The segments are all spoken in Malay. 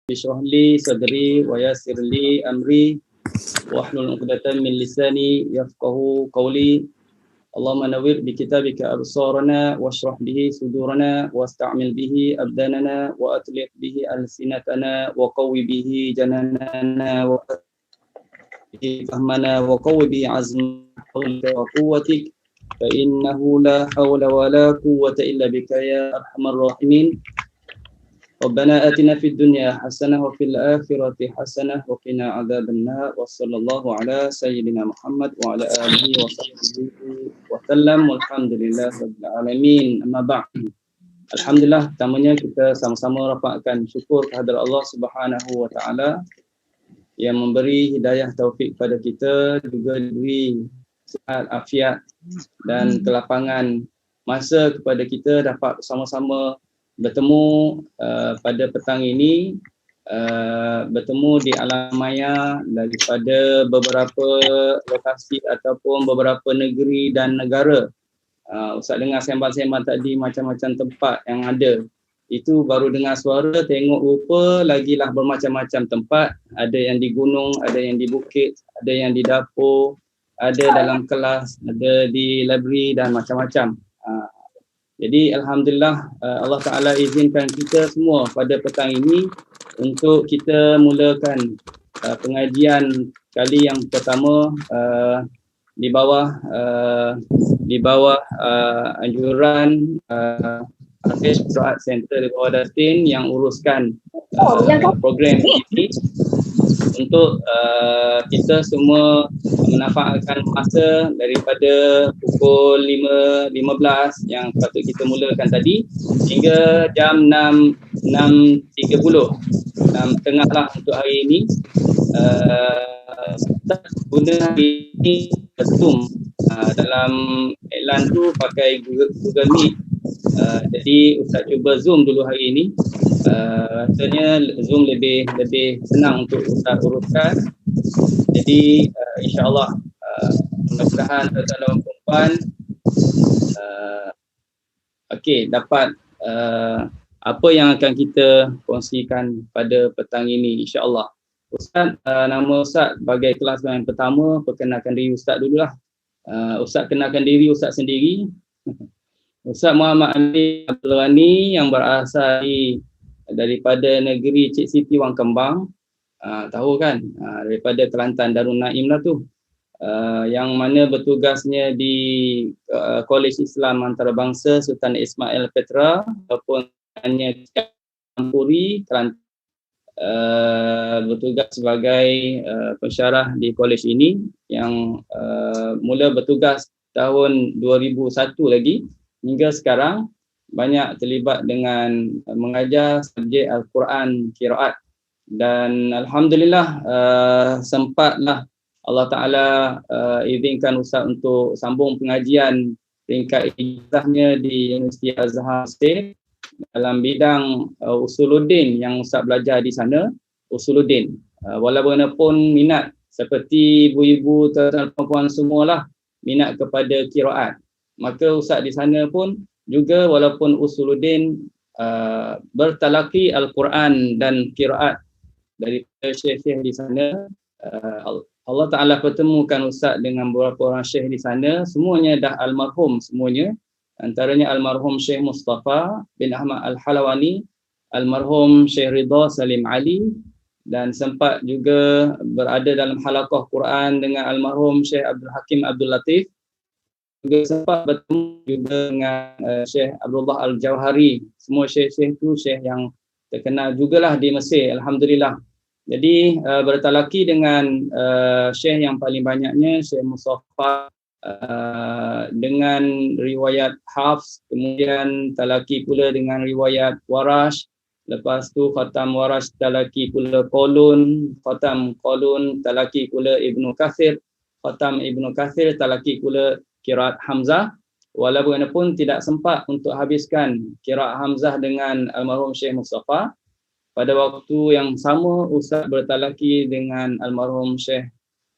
Bishrah li sadri wa yassir li amri wahlul 'uqdatam min lisani yafqahu qawli. Allahumma nawwir bi kitabika absarana washrah bihi sudurana wasta'mil bihi abdanana wa atlih bihi alsinatana wa qawwi bihi jananana wa fahmana wa qawwi bihi azmana wa quwwatik fa innahu la hawla wa la quwwata illa bika ya arhamar rahimin. Rabbana atina fid dunya hasanah wa fil akhirati hasanah wa qina adzabannar wa sallallahu ala sayyidina Muhammad wa ala alihi wa sahbihi wa sallam walhamdulillahi rabbil alamin. Amma ba'd. Alhamdulillah, pertamanya kita sama-sama rapatkan syukur kehadrat Allah Subhanahu wa taala yang memberi hidayah taufik kepada kita, juga diberi sihat, afiat dan kelapangan masa kepada kita dapat bersama-sama bertemu pada petang ini, bertemu di alam maya daripada beberapa lokasi ataupun beberapa negeri dan negara. Ustaz dengar sembang-sembang tadi macam-macam tempat yang ada. Itu baru dengar suara, tengok rupa lagilah bermacam-macam tempat. Ada yang di gunung, ada yang di bukit, ada yang di dapur, ada dalam kelas, ada di library dan macam-macam. Jadi Alhamdulillah Allah Ta'ala izinkan kita semua pada petang ini untuk kita mulakan pengajian kali yang pertama di bawah anjuran Hafiz Qiraat Center di bawah Datin yang uruskan program ini untuk kita semua menafaatkan masa daripada pukul 5.15 yang patut kita mulakan tadi hingga jam 6.30 6.30 lah untuk hari ini. Kita guna hari ini Zoom. Dalam iklan tu pakai Google Meet. Jadi Ustaz cuba Zoom dulu hari ini. Rasanya Zoom lebih senang untuk Ustaz uruskan. Jadi insya-Allah mudah-mudahan tuan-tuan dan puan dapat apa yang akan kita kongsikan pada petang ini insya-Allah. Ustaz, nama Ustaz sebagai kelas yang pertama, perkenalkan diri Ustaz dululah. Ustaz kenalkan diri Ustaz sendiri. Ustaz Muhammad Ali Abdul Ghani yang berasal daripada negeri Cik Siti Wang Kembang. Tahu kan, daripada Kelantan Darul Naim lah tu, yang mana bertugasnya di Kolej Islam Antarabangsa Sultan Ismail Petra ataupun hanya Ampuri Kelantan, bertugas sebagai pensyarah di kolej ini yang mula bertugas tahun 2001 lagi hingga sekarang, banyak terlibat dengan mengajar subjek Al-Quran Qiraat. Dan Alhamdulillah sempatlah Allah Ta'ala izinkan Ustaz untuk sambung pengajian tingkat ijazahnya di Universiti Azhar State dalam bidang Usuluddin yang Ustaz belajar di sana, Usuluddin. Walaupun minat seperti ibu-ibu, tuan-tuan puan semualah minat kepada qiraat, maka Ustaz di sana pun juga walaupun Usuluddin bertalaki Al-Quran dan qiraat daripada syekh-syekh di sana. Allah Ta'ala pertemukan Ustaz dengan beberapa orang syekh di sana, semuanya dah almarhum semuanya. Antaranya almarhum Syekh Mustafa bin Ahmad Al-Halawani, almarhum Syekh Ridha Salim Ali, dan sempat juga berada dalam halaqah Quran dengan almarhum Syekh Abdul Hakim Abdul Latif. Juga sempat bertemu juga dengan Syekh Abdullah Al-Jauhari. Semua syekh-syekh itu syekh yang terkenal jugalah di Mesir, Alhamdulillah. Jadi bertalaki dengan syekh yang paling banyaknya Syekh Mustafa dengan riwayat Hafs, kemudian talaki pula dengan riwayat Warash, lepas tu khatam Warash talaki pula Qalun, khatam Qalun talaki pula Ibnu Kathir, khatam Ibnu Kathir talaki pula qiraat Hamzah. Walaupun tidak sempat untuk habiskan qiraat Hamzah dengan almarhum Syekh Mustafa, pada waktu yang sama Ustaz bertalaki dengan almarhum Syekh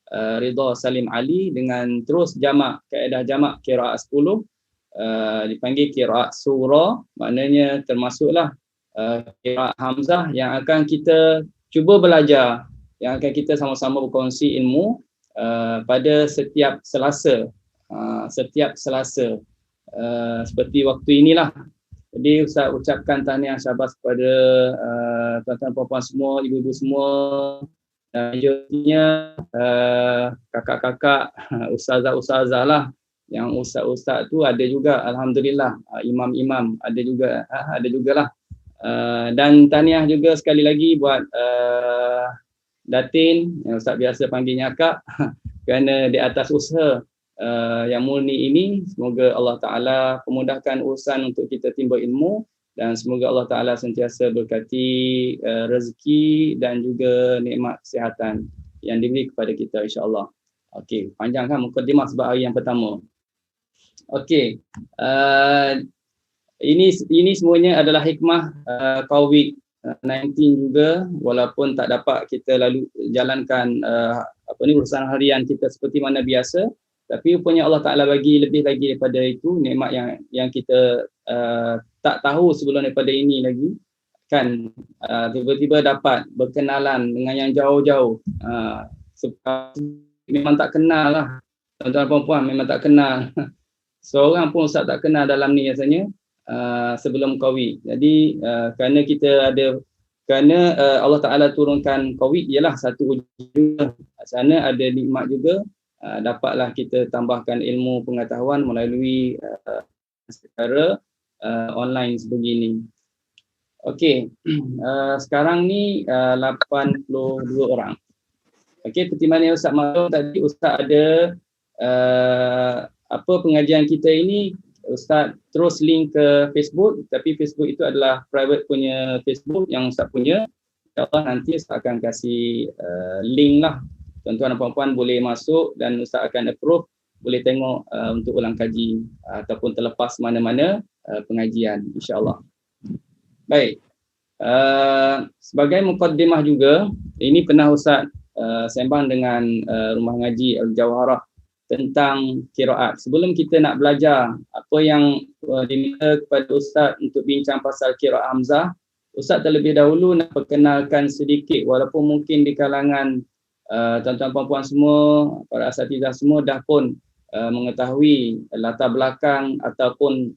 Ridha Salim Ali dengan terus jamak, kaedah jamak qiraat 10, dipanggil qiraat surah, maknanya termasuklah qiraat Hamzah yang akan kita cuba belajar, yang akan kita sama-sama berkongsi ilmu pada setiap Selasa. Seperti waktu inilah. Jadi Ustaz ucapkan tahniah syabas kepada tuan-tuan puan-puan semua, ibu-ibu semua, dan juga kakak-kakak, ustazah-ustazah lah. Yang ustaz-ustaz tu ada juga, alhamdulillah, imam-imam ada jugalah. Dan tahniah juga sekali lagi buat Datin, yang Ustaz biasa panggilnya Kak, kerana di atas usaha yang murni ini. Semoga Allah Ta'ala memudahkan urusan untuk kita timba ilmu, dan semoga Allah Ta'ala sentiasa berkati rezeki dan juga nikmat kesihatan yang diberi kepada kita, insyaAllah. Okey, panjang kan mukadimah sebab hari yang pertama. Okey, ini semuanya adalah hikmah COVID-19 juga, walaupun tak dapat kita lalu jalankan urusan harian kita seperti mana biasa, tapi rupanya Allah Ta'ala bagi lebih lagi daripada itu, nikmat yang kita tak tahu sebelum daripada ini lagi kan. Tiba-tiba dapat berkenalan dengan yang jauh-jauh, memang tak kenal lah, tuan-tuan puan-puan, memang tak kenal. Seorang pun Ustaz tak kenal dalam ni rasanya sebelum COVID. Jadi kerana Allah Ta'ala turunkan COVID, ialah satu wujud sana ada nikmat juga. Dapatlah kita tambahkan ilmu pengetahuan melalui secara online sebegini. Okey, sekarang ni 82 orang. Okey, seperti mana Ustaz maklum tadi, Ustaz ada pengajian kita ini, Ustaz terus link ke Facebook, tapi Facebook itu adalah private punya Facebook yang Ustaz punya. InsyaAllah nanti Ustaz akan kasih link lah. Tuan-tuan dan puan-puan boleh masuk dan Ustaz akan approve, boleh tengok untuk ulang kaji ataupun terlepas mana-mana pengajian, insyaAllah. Baik, sebagai mukaddimah juga, ini pernah Ustaz sembang dengan Rumah Ngaji Al-Jawharah tentang qiraat. Sebelum kita nak belajar apa yang diminta kepada Ustaz untuk bincang pasal qiraat Hamzah, Ustaz terlebih dahulu nak perkenalkan sedikit, walaupun mungkin di kalangan tuan-tuan puan-puan semua, para asatidzah semua dah pun mengetahui latar belakang ataupun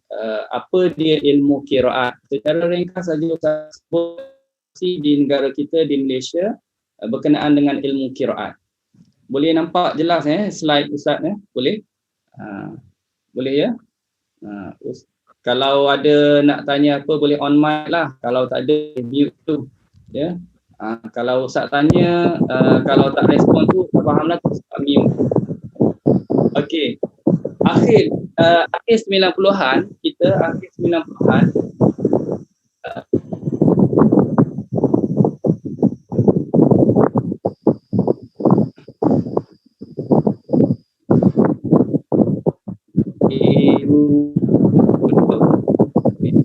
apa dia ilmu qiraat. Secara ringkas saja Ustaz sebut di negara kita di Malaysia berkenaan dengan ilmu qiraat. Boleh nampak jelas slide Ustaz boleh? Boleh ya? Kalau ada nak tanya apa boleh on mic lah, kalau tak ada mute tu ya. Kalau Ustaz tanya, kalau tak respon tu tak faham lah, mute. Okey. Akhir 90-an kita, akhir 90-an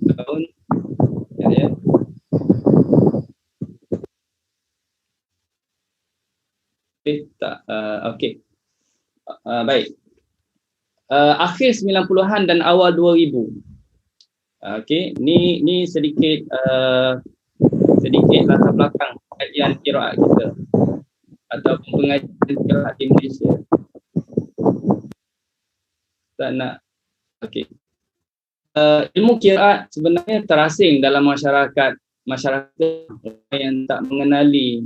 tahun ya. Okey. Baik. Akhir 90-an dan awal 2000. Okey, ni sedikit latar belakang pengajian qiraat kita ataupun pengajian qiraat di Malaysia. Tak nak. Okey. Ilmu qiraat sebenarnya terasing dalam masyarakat yang tak mengenali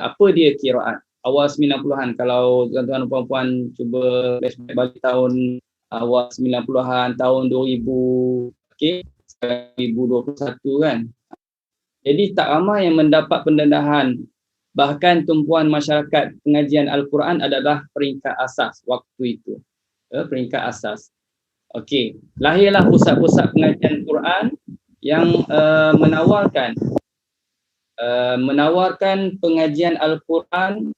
apa dia qiraat. Awal 90-an, kalau tuan-tuan dan puan-puan cuba flashback balik tahun awal 90-an, tahun 2000, okey, 2021 kan. Jadi tak ramai yang mendapat pendedahan. Bahkan tumpuan masyarakat pengajian Al-Quran adalah peringkat asas waktu itu. Peringkat asas. Okey, lahirlah pusat-pusat pengajian Quran yang menawarkan pengajian Al-Quran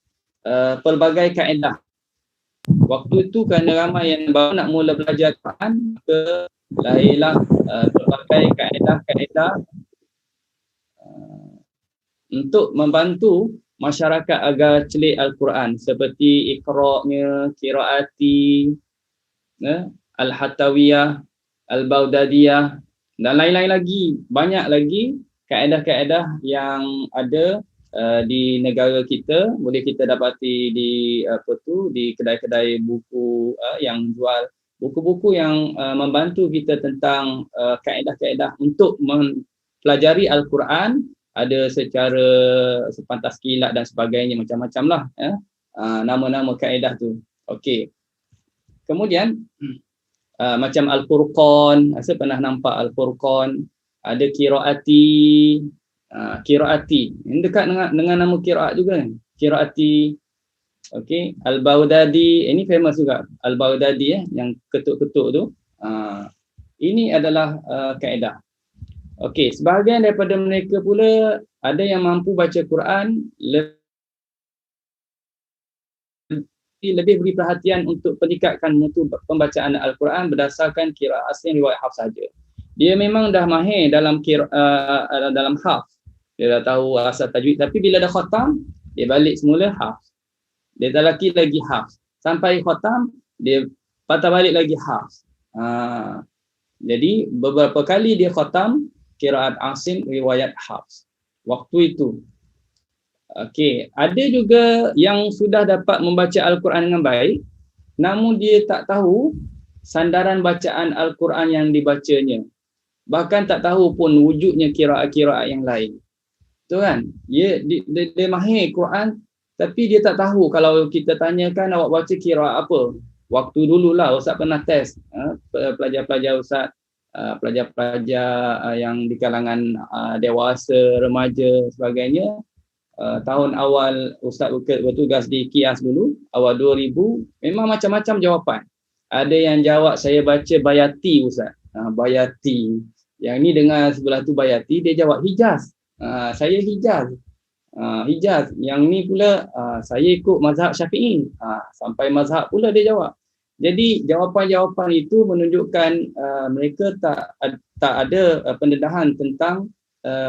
pelbagai kaedah. Waktu itu kerana ramai yang baru nak mula belajar Quran, maka lahirlah pelbagai kaedah-kaedah untuk membantu masyarakat agar celik Al-Quran, seperti Iqra'-nya, Qiraati, Al-Hatawiyah, Al-Baudadiyah dan lain-lain lagi, banyak lagi kaedah-kaedah yang ada di negara kita, boleh kita dapati di di kedai-kedai buku yang jual buku-buku yang membantu kita tentang kaedah-kaedah untuk mempelajari Al-Quran, ada secara sepantas kilat dan sebagainya, macam-macam lah nama-nama kaedah tu. Okey. Kemudian macam Al-Furqan, saya pernah nampak Al-Furqan, ada Qiraati, Qiraati. Ini dekat dengan nama Qiraat juga kan. Qiraati. Okey, Al-Baghdadi, ini famous juga. Al-Baghdadi yang ketuk-ketuk tu. Ini adalah kaedah. Okey, sebahagian daripada mereka pula ada yang mampu baca Quran lebih beri perhatian untuk peningkatkan mutu pembacaan Al-Quran berdasarkan qiraat asli riwayat Hafs saja. Dia memang dah mahir dalam dalam Hafs. Dia dah tahu asal tajwid, tapi bila dah khatam, dia balik semula Hafs. Dia dah lagi Hafs. Sampai khatam, dia patah balik lagi Hafs. Jadi beberapa kali dia khatam qiraat Asim riwayat Hafs. Waktu itu. Okey, ada juga yang sudah dapat membaca Al-Quran dengan baik, namun dia tak tahu sandaran bacaan Al-Quran yang dibacanya. Bahkan tak tahu pun wujudnya qiraat-qiraat yang lain. Tu kan? Dia mahir Quran, tapi dia tak tahu kalau kita tanyakan awak baca qiraat apa. Waktu dululah Ustaz pernah test pelajar-pelajar Ustaz, pelajar-pelajar yang di kalangan dewasa, remaja sebagainya. Tahun awal Ustaz bertugas di KIAS dulu, awal 2000, memang macam-macam jawapan. Ada yang jawab saya baca Bayati Ustaz. Bayati. Yang ni dengan sebelah tu Bayati, dia jawab Hijaz. Saya Hijaz. Hijaz. Yang ni pula saya ikut mazhab Syafi'i. Sampai mazhab pula dia jawab. Jadi jawapan-jawapan itu menunjukkan mereka tak ada pendedahan tentang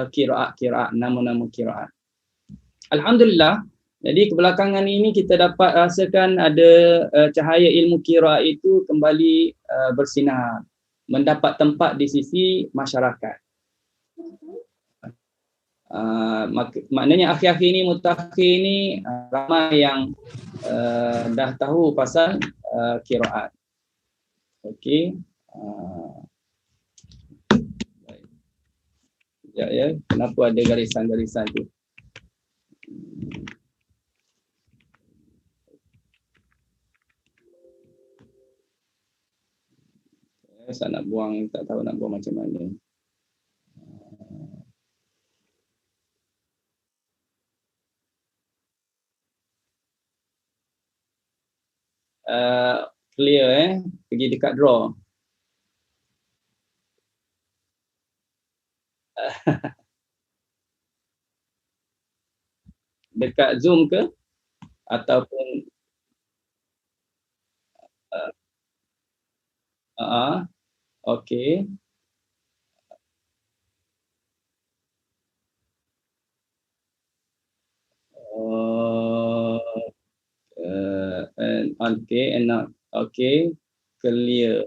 qiraat, nama-nama qiraat. Alhamdulillah, jadi kebelakangan ini kita dapat rasakan ada cahaya ilmu qiraat itu kembali bersinar, mendapat tempat di sisi masyarakat. Maknanya akhir-akhir ini, mutakhir ini ramai yang dah tahu pasal qiraat. Okey. Ya, kenapa ada garisan-garisan tu? Saya nak buang, tak tahu nak buang macam mana. Clear pergi dekat draw. Dekat Zoom ke ataupun okey. Okay, and not okay. Clear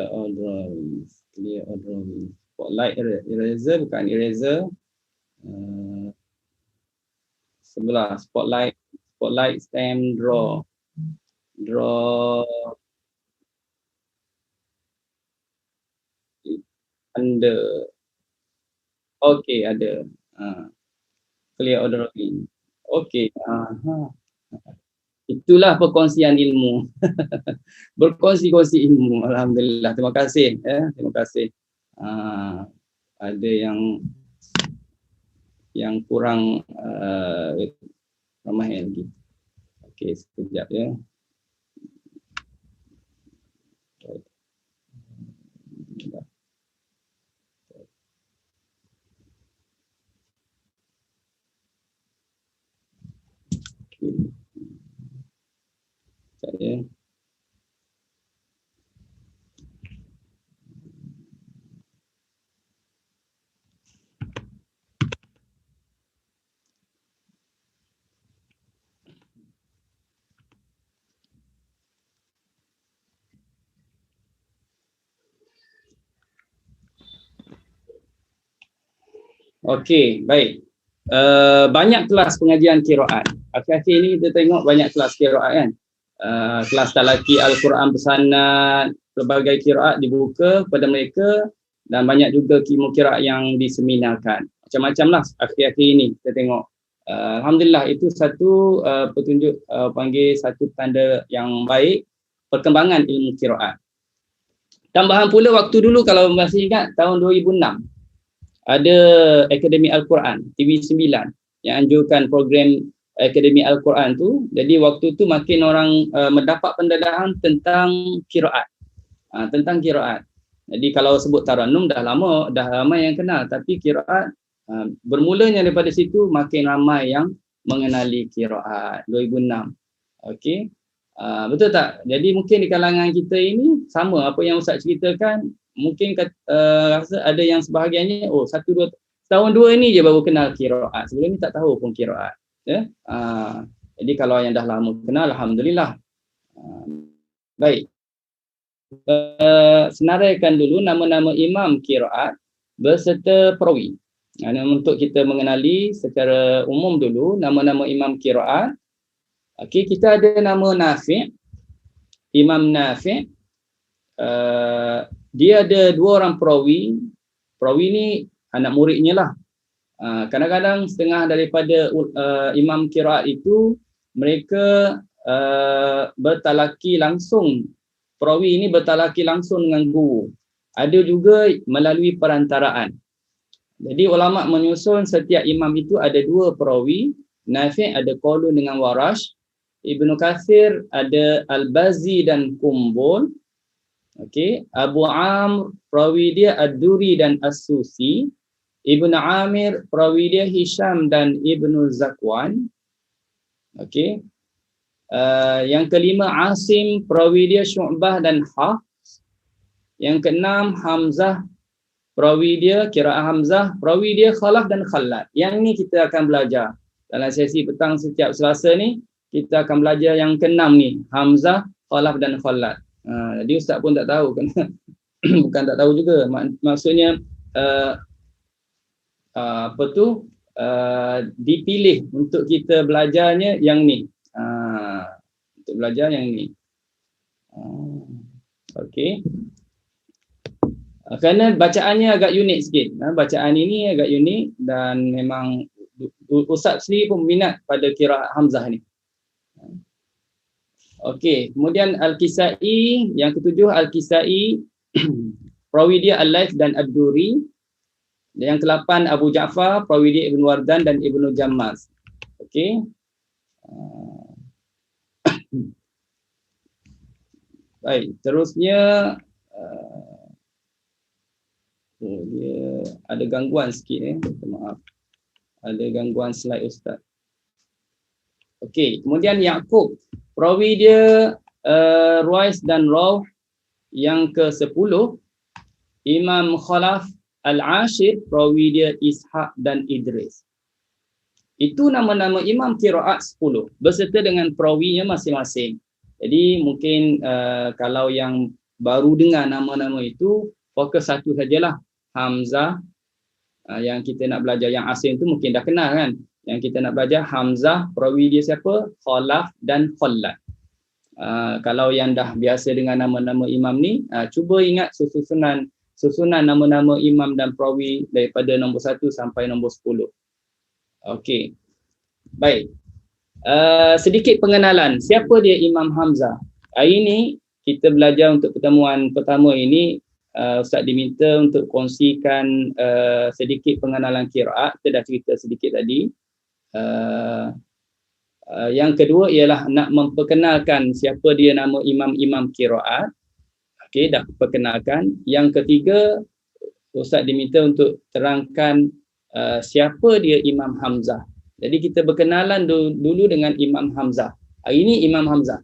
all drawings. Clear all drawings. Spotlight eraser, bukan eraser. Sebelah spotlight stem draw under. Okey, ada. Clear all drawing. Okey. Itulah perkongsian ilmu. Berkongsi-kongsi ilmu. Alhamdulillah. Terima kasih. Terima kasih. Ada yang kurang ramai lagi. Okey, sekejap ya. Saya Okey, baik. Banyak kelas pengajian qiraat. Akhir-akhir ini kita tengok banyak kelas qiraat kan. Kelas talaki Al-Quran bersanad, pelbagai qiraat dibuka kepada mereka dan banyak juga ilmu qiraat yang diseminarkan. Macam-macam lah akhir-akhir ini kita tengok. Alhamdulillah itu satu petunjuk panggil satu tanda yang baik perkembangan ilmu qiraat. Tambahan pula waktu dulu kalau masih ingat tahun 2006 ada Akademi Al-Quran TV 9 yang anjurkan program Akademi Al-Quran tu. Jadi waktu tu makin orang mendapat pendedahan tentang qiraat. Tentang qiraat. Jadi kalau sebut Tarannum dah lama yang kenal, tapi qiraat bermulanya daripada situ makin ramai yang mengenali qiraat 2006. Okey. Betul tak? Jadi mungkin di kalangan kita ini sama apa yang Ustaz ceritakan, mungkin rasa ada yang sebahagiannya tahun 2 ini je baru kenal qiraat. Sebelum ni tak tahu pun qiraat. Ya. Jadi kalau yang dah lama kenal, alhamdulillah. Baik. Senaraikan dulu nama-nama imam qiraat beserta perawi. Untuk kita mengenali secara umum dulu nama-nama imam qiraat. Okey, kita ada nama Nafi'. Imam Nafi'. Dia ada 2 orang perawi. Perawi ni anak muridnya lah. Kadang-kadang setengah daripada imam qiraat itu mereka bertalaki langsung. Perawi ini bertalaki langsung dengan guru. Ada juga melalui perantaraan. Jadi ulama menyusun setiap imam itu ada 2 perawi. Nafi' ada qaulun dengan Warash. Ibnu Katsir ada Al-Bazi dan Kumbul. Okey, Abu Amr perawi dia Ad-Duri dan As-Susi. Ibnu Amir perawi dia Hisham dan Ibnu Zakwan. Okey. Yang kelima Asim perawi dia Syu'bah dan Hafs. Yang keenam Hamzah perawi dia qiraat Hamzah, perawi dia Khalaf dan Khalad. Yang ni kita akan belajar dalam sesi petang setiap Selasa ni. Kita akan belajar yang keenam ni, Hamzah, Khalaf dan Khalad. Jadi Ustaz pun tak tahu kan. Bukan tak tahu juga. Maksudnya dipilih untuk kita belajarnya yang ni. Untuk belajar yang ni. Okey. Kerana bacaannya agak unik sikit. Bacaan ini agak unik dan memang Ustaz sendiri pun minat pada qiraat Hamzah ni. Okey, kemudian Al-Kisai, yang ketujuh Al-Kisai, perawi dia Al-Laits dan Ad-Duri. Yang ke-8 Abu Ja'far, perawi dia Ibn Wardan dan Ibnu Jammaz. Okey. Baik, terusnya dia ada gangguan sikit maaf. Ada gangguan slide Ustaz. Okey, kemudian Yaqub, perawi dia Ruais dan Rawh. Yang ke-10 Imam Khalaf Al-Ashir, perawi dia Ishaq dan Idris. Itu nama-nama imam qiraat 10 beserta dengan perawinya masing-masing. Jadi mungkin kalau yang baru dengar nama-nama itu, fokus satu sajalah, Hamzah. Yang kita nak belajar yang asing tu mungkin dah kenal kan. Yang kita nak belajar Hamzah, perawi dia siapa? Khalaf dan Khalad. Kalau yang dah biasa dengan nama-nama imam ni, cuba ingat susunan nama-nama imam dan perawi daripada nombor 1 sampai nombor 10. Okey. Baik. Sedikit pengenalan. Siapa dia Imam Hamzah? Hari ini kita belajar untuk pertemuan pertama ini, Ustaz diminta untuk kongsikan sedikit pengenalan qiraat. Kita dah cerita sedikit tadi. Yang kedua ialah nak memperkenalkan siapa dia nama imam-imam qiraat. Okey, dah perkenalkan. Yang ketiga, Ustaz diminta untuk terangkan siapa dia Imam Hamzah. Jadi kita berkenalan dulu dengan Imam Hamzah. Hari ini Imam Hamzah.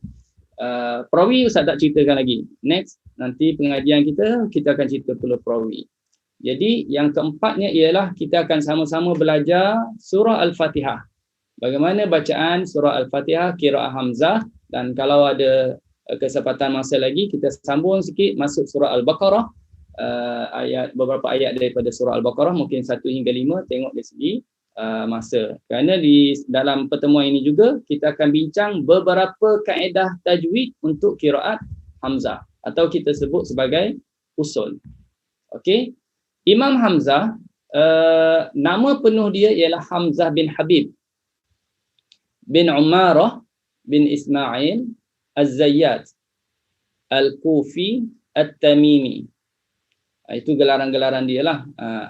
Perawi Ustaz tak ceritakan lagi. Next, nanti pengajian kita akan cerita pula perawi. Jadi yang keempatnya ialah kita akan sama-sama belajar surah Al-Fatihah. Bagaimana bacaan surah Al-Fatihah, qiraat Hamzah, dan kalau ada kesempatan masa lagi kita sambung sikit masuk surah Al-Baqarah beberapa ayat daripada surah Al-Baqarah, mungkin 1 hingga 5, tengok dari segi masa. Kerana di dalam pertemuan ini juga kita akan bincang beberapa kaedah tajwid untuk qiraat Hamzah atau kita sebut sebagai usul. Okey. Imam Hamzah, nama penuh dia ialah Hamzah bin Habib bin Umarah bin Ismail Az-Zayyat Al-Kufi At-Tamimi. Itu gelaran-gelaran dia lah.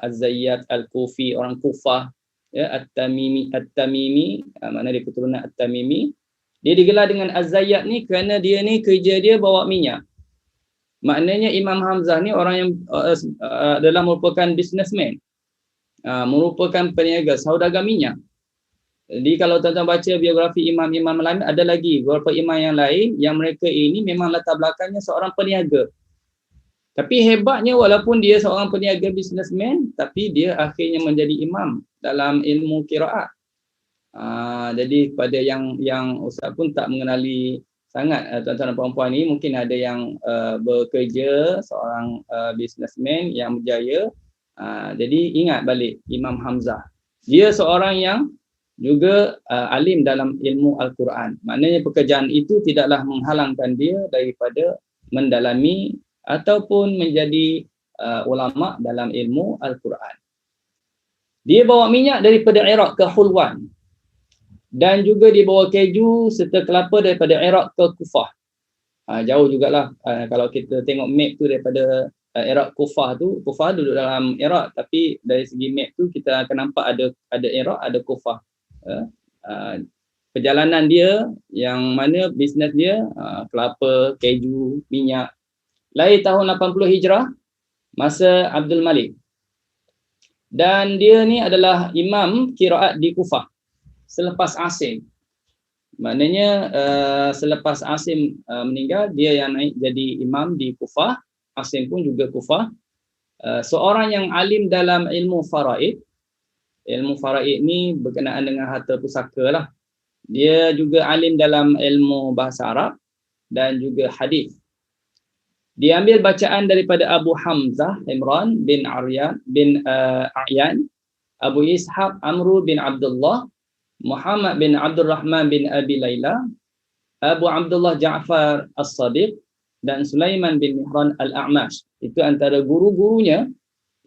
Az-Zayyat Al-Kufi, orang Kufah, ya, At-Tamimi, mana dia keturunan At-Tamimi. Dia digelar dengan Az-Zayyat ni kerana dia ni kerja dia bawa minyak. Maknanya Imam Hamzah ni orang yang adalah merupakan businessman, merupakan peniaga, saudagar minyak. Jadi kalau tuan-tuan baca biografi imam-imam lain, ada lagi beberapa imam yang lain yang mereka ini memang latar belakangnya seorang peniaga. Tapi hebatnya walaupun dia seorang peniaga businessman, tapi dia akhirnya menjadi imam dalam ilmu qiraat. Jadi pada yang ustaz pun tak mengenali sangat tuan-tuan dan puan-puan ni, mungkin ada yang bekerja, seorang businessman yang berjaya. Jadi ingat balik Imam Hamzah. Dia seorang yang juga alim dalam ilmu Al-Quran. Maknanya pekerjaan itu tidaklah menghalangkan dia daripada mendalami ataupun menjadi ulama dalam ilmu Al-Quran. Dia bawa minyak daripada Iraq ke Hulwan, dan juga dia bawa keju serta kelapa daripada Iraq ke Kufah. Jauh jugalah. Kalau kita tengok map tu daripada Iraq Kufah tu duduk dalam Iraq, tapi dari segi map tu kita akan nampak ada Iraq, ada Kufah. Perjalanan dia yang mana bisnes dia kelapa, keju, minyak. Lahir tahun 80 Hijrah masa Abdul Malik. Dan dia ni adalah imam qiraat di Kufah selepas Asim. Maknanya selepas Asim meninggal, dia yang naik jadi imam di Kufah. Asim pun juga Kufah. Seorang yang alim dalam ilmu faraid. Ilmu faraid ni berkenaan dengan harta pusaka lah. Dia juga alim dalam ilmu bahasa Arab dan juga hadis. Dia ambil bacaan daripada Abu Hamzah Imran bin A'yan, Abu Ishaq Amru bin Abdullah, Muhammad bin Abdul Rahman bin Abi Layla, Abu Abdullah Ja'far As-Sadiq dan Sulaiman bin Mihran Al-A'mash. Itu antara guru-gurunya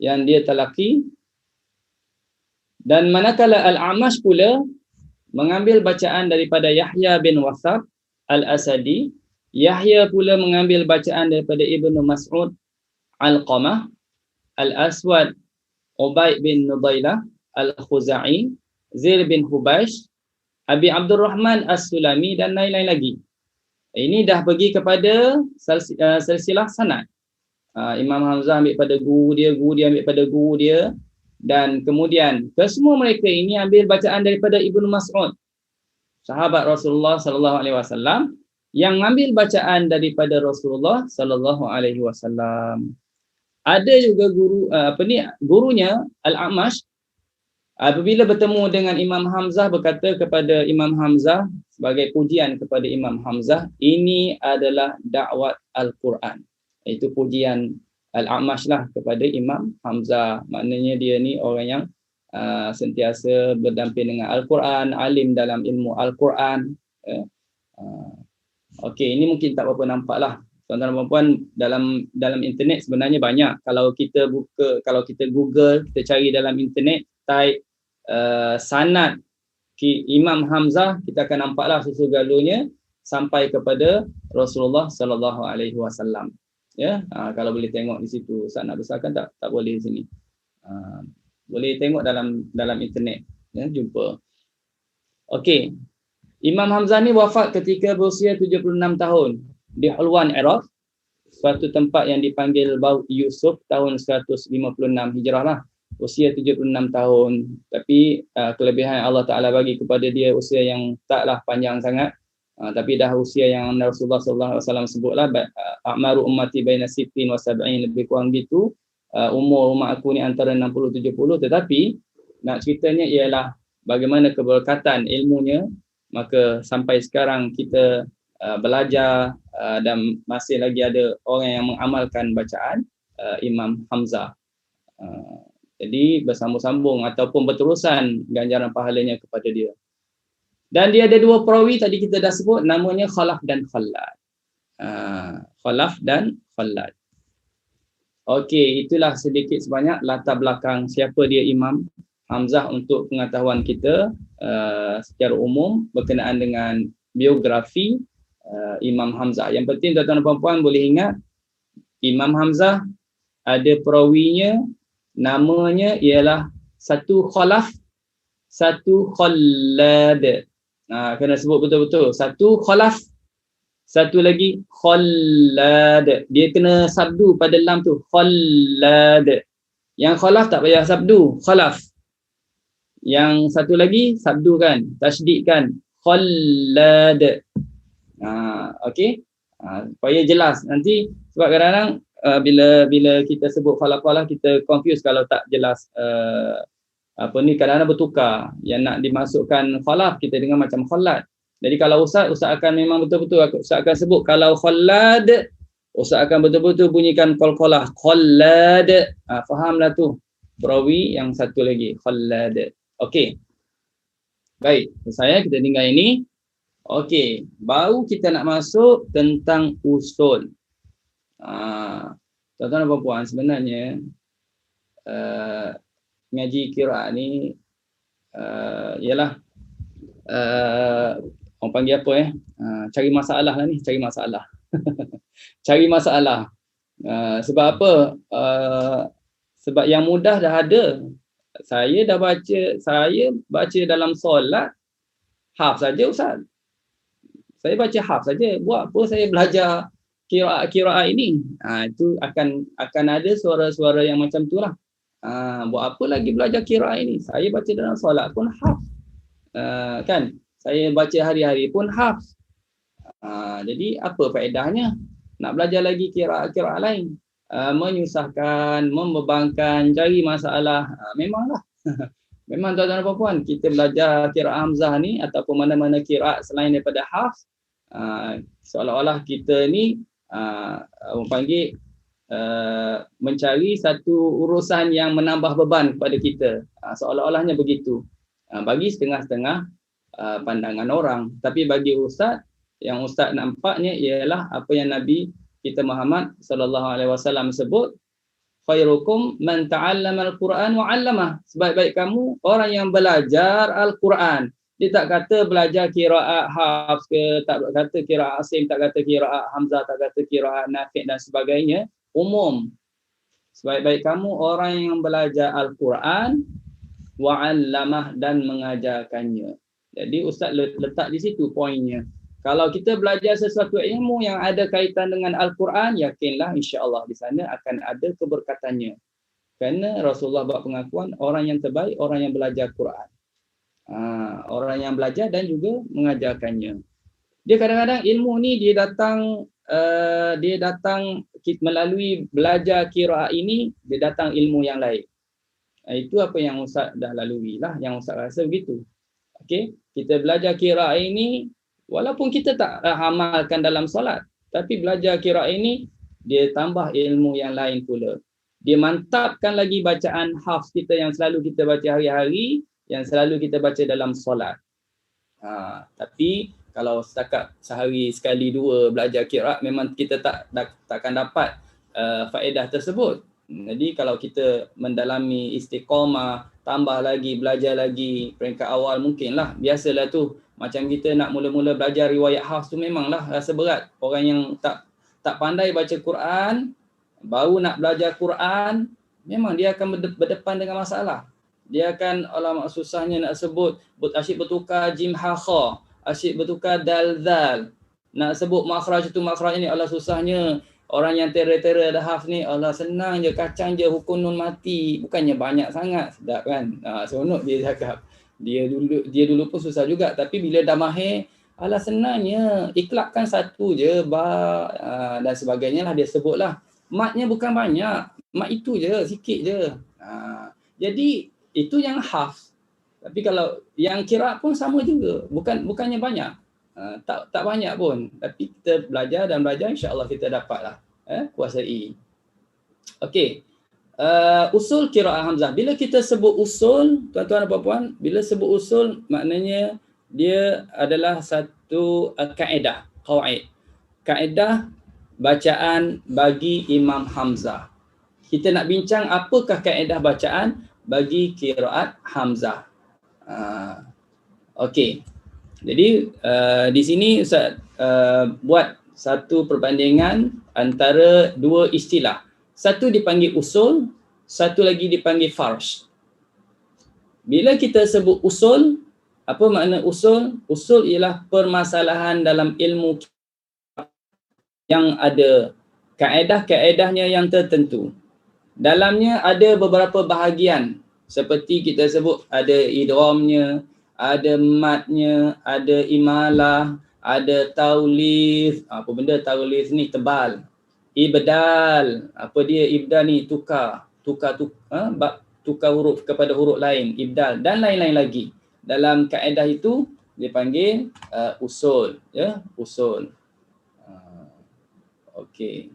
yang dia talaki. Dan manakala Al-A'mash pula mengambil bacaan daripada Yahya bin Wasab Al-Asadi, Yahya pula mengambil bacaan daripada Ibnu Mas'ud Al-Qamah, Al-Aswad Ubaid bin Nudailah Al-Khuza'i, Zir bin Hubaish, Abi Abdul Rahman As-Sulami dan lain-lain lagi. Ini dah pergi kepada silsilah sanad. Imam Hamzah ambil pada guru dia ambil pada guru dia, dan kemudian kesemua mereka ini ambil bacaan daripada Ibnu Mas'ud, sahabat Rasulullah sallallahu alaihi wasallam, yang mengambil bacaan daripada Rasulullah sallallahu alaihi wasallam. Ada juga gurunya Al-A'mash, apabila bertemu dengan Imam Hamzah, berkata kepada Imam Hamzah sebagai pujian kepada Imam Hamzah, ini adalah dakwat Al-Quran. Itu pujian Al-A'mash lah kepada Imam Hamzah. Maknanya dia ni orang yang sentiasa berdamping dengan Al-Quran, alim dalam ilmu Al-Quran. Okey, ini mungkin tak berapa nampak lah. Tuan-tuan dan puan, dalam internet sebenarnya banyak. Kalau kita Google, kita cari dalam internet, type sanad Imam Hamzah, kita akan nampaklah susu-galunya sampai kepada Rasulullah sallallahu alaihi wasallam. Ya, kalau boleh tengok di situ. Ustaz nak besarkan tak boleh di sini. Boleh tengok dalam internet, ya, jumpa. Okey. Imam Hamzah ni wafat ketika berusia 76 tahun di Hulwan, Iraq, suatu tempat yang dipanggil Bau Yusuf, tahun 156 Hijrah lah. Usia 76 tahun. Tapi kelebihan Allah Ta'ala bagi kepada dia usia yang taklah panjang sangat. Tapi dah usia yang Rasulullah SAW sebutlah, a'maru ummati baina sittin wa sab'in, lebih kurang gitu. Umur umat aku ni antara 60-70. Tetapi nak ceritanya ialah bagaimana keberkatan ilmunya. Maka sampai sekarang kita belajar dan masih lagi ada orang yang mengamalkan bacaan Imam Hamzah. Jadi bersambung-sambung ataupun berterusan ganjaran pahalanya kepada dia. Dan dia ada dua perawi tadi kita dah sebut, namanya Khalaf dan Khallad. Khalaf dan Khallad. Okey, itulah sedikit sebanyak latar belakang siapa dia Imam Hamzah untuk pengetahuan kita secara umum berkenaan dengan biografi Imam Hamzah. Yang penting tuan-tuan dan puan-puan boleh ingat, Imam Hamzah ada perawinya, namanya ialah satu Khalaf, satu Khallad. Kena sebut betul-betul. Satu Khalaf, satu lagi Khallad. Dia kena sabdu pada lam tu, Khallad. Yang Khalaf tak payah sabdu, Khalaf. Yang satu lagi sabdu kan, tasydid kan, Khallad. Okey. Supaya jelas nanti, sebab kadang-kadang bila kita sebut Khalaf kita confuse kalau tak jelas kadang-kadang bertukar. Yang nak dimasukkan Khalaf kita dengar macam Khallad. Jadi kalau Ustaz akan memang betul-betul Ustaz akan sebut kalau Khallad, Ustaz akan betul-betul bunyikan qalqalah Khallad. Fahamlah tu. Perawi yang satu lagi Khallad. Okey. Baik, saya kita tinggal ini. Okey, baru kita nak masuk tentang usul. Tuan-tuan dan puan-puan, sebenarnya ngaji qiraat ni ialah orang panggil apa cari masalah lah ni, cari masalah. Cari masalah. Sebab apa? Sebab yang mudah dah ada. Saya baca dalam solat haf saja Ustaz. Saya baca haf saja. Buat apa saya belajar qiraat ini? Itu akan ada suara-suara yang macam itulah. Buat apa lagi belajar qiraat ini? Saya baca dalam solat pun haf. Kan? Saya baca hari-hari pun haf. Jadi apa faedahnya nak belajar lagi qiraat lain? Menyusahkan, membebankan, cari masalah. Memanglah. Memang tuan-tuan dan puan-puan, kita belajar qiraat Hamzah ni ataupun mana-mana qiraat selain daripada hafz, seolah-olah kita ni orang panggil mencari satu urusan yang menambah beban kepada kita. Seolah-olahnya begitu. Bagi setengah-setengah pandangan orang. Tapi bagi Ustaz, yang Ustaz nampaknya ialah apa yang Nabi kita Muhammad SAW sebut, khairukum man ta'allama al-Quran wa 'allamah. Sebaik-baik kamu orang yang belajar Al-Quran. Dia tak kata belajar qiraat Hafs ke, tak kata qiraat Asim, tak kata qiraat Hamzah, tak kata qiraat Nafi' dan sebagainya. Umum. Sebaik-baik kamu orang yang belajar Al-Quran wa 'allamah dan mengajarkannya. Jadi Ustaz letak di situ poinnya. Kalau kita belajar sesuatu ilmu yang ada kaitan dengan Al-Quran, yakinlah insya-Allah di sana akan ada keberkatannya. Kerana Rasulullah buat pengakuan orang yang terbaik orang yang belajar Quran. Orang yang belajar dan juga mengajarkannya. Dia kadang-kadang ilmu ni dia datang melalui belajar qiraat ini, dia datang ilmu yang lain. Itu apa yang Ustaz dah lalui lah, yang Ustaz rasa begitu. Okey, kita belajar qiraat ini walaupun kita tak amalkan dalam solat, tapi belajar qiraat ini dia tambah ilmu yang lain pula. Dia mantapkan lagi bacaan hafz kita yang selalu kita baca hari-hari, yang selalu kita baca dalam solat. Tapi kalau setakat sehari sekali dua belajar qiraat, memang kita takkan dapat faedah tersebut. Jadi kalau kita mendalami istiqamah, tambah lagi, belajar lagi peringkat awal mungkinlah. Biasalah tu. Macam kita nak mula-mula belajar riwayat hafz tu memanglah rasa berat. Orang yang tak pandai baca Quran, baru nak belajar Quran, memang dia akan berdepan dengan masalah. Dia akan alamak susahnya nak sebut, asyik bertukar jim ha kha, asyik bertukar dal zal. Nak sebut makhraj tu makhraj ni Allah susahnya. Orang yang terror-terror dah hafz ni Allah senang je, kacang je hukum nun mati. Bukannya banyak sangat, sedap kan? Seronok dia cakap. Dia dulu pun susah juga, tapi bila dah mahir, alah senangnya, iklapkan satu je dan sebagainya lah dia sebutlah. Matnya bukan banyak, mat itu je, sikit je. Jadi itu yang hafz. Tapi kalau yang qiraat pun sama juga, bukannya banyak. Tak banyak pun, tapi kita belajar dan belajar, insya-Allah kita dapatlah kuasai. Okey. Usul qiraat hamzah. Bila kita sebut usul, tuan-tuan dan puan-puan, bila sebut usul maknanya dia adalah satu kaedah, qawaid. Kaedah bacaan bagi Imam Hamzah. Kita nak bincang apakah kaedah bacaan bagi qiraat hamzah. Okey. Jadi di sini Ustaz buat satu perbandingan antara dua istilah. Satu dipanggil usul, satu lagi dipanggil farsh. Bila kita sebut usul, apa makna usul? Usul ialah permasalahan dalam ilmu yang ada kaedah-kaedahnya yang tertentu. Dalamnya ada beberapa bahagian seperti kita sebut ada idghamnya, ada matnya, ada imalah, ada taulith. Apa benda taulith ni? Tebal. Ibdal, apa dia ibdal ni? Tukar huruf kepada huruf lain, ibdal dan lain-lain lagi. Dalam kaedah itu dipanggil usul, ya, usul. Okey.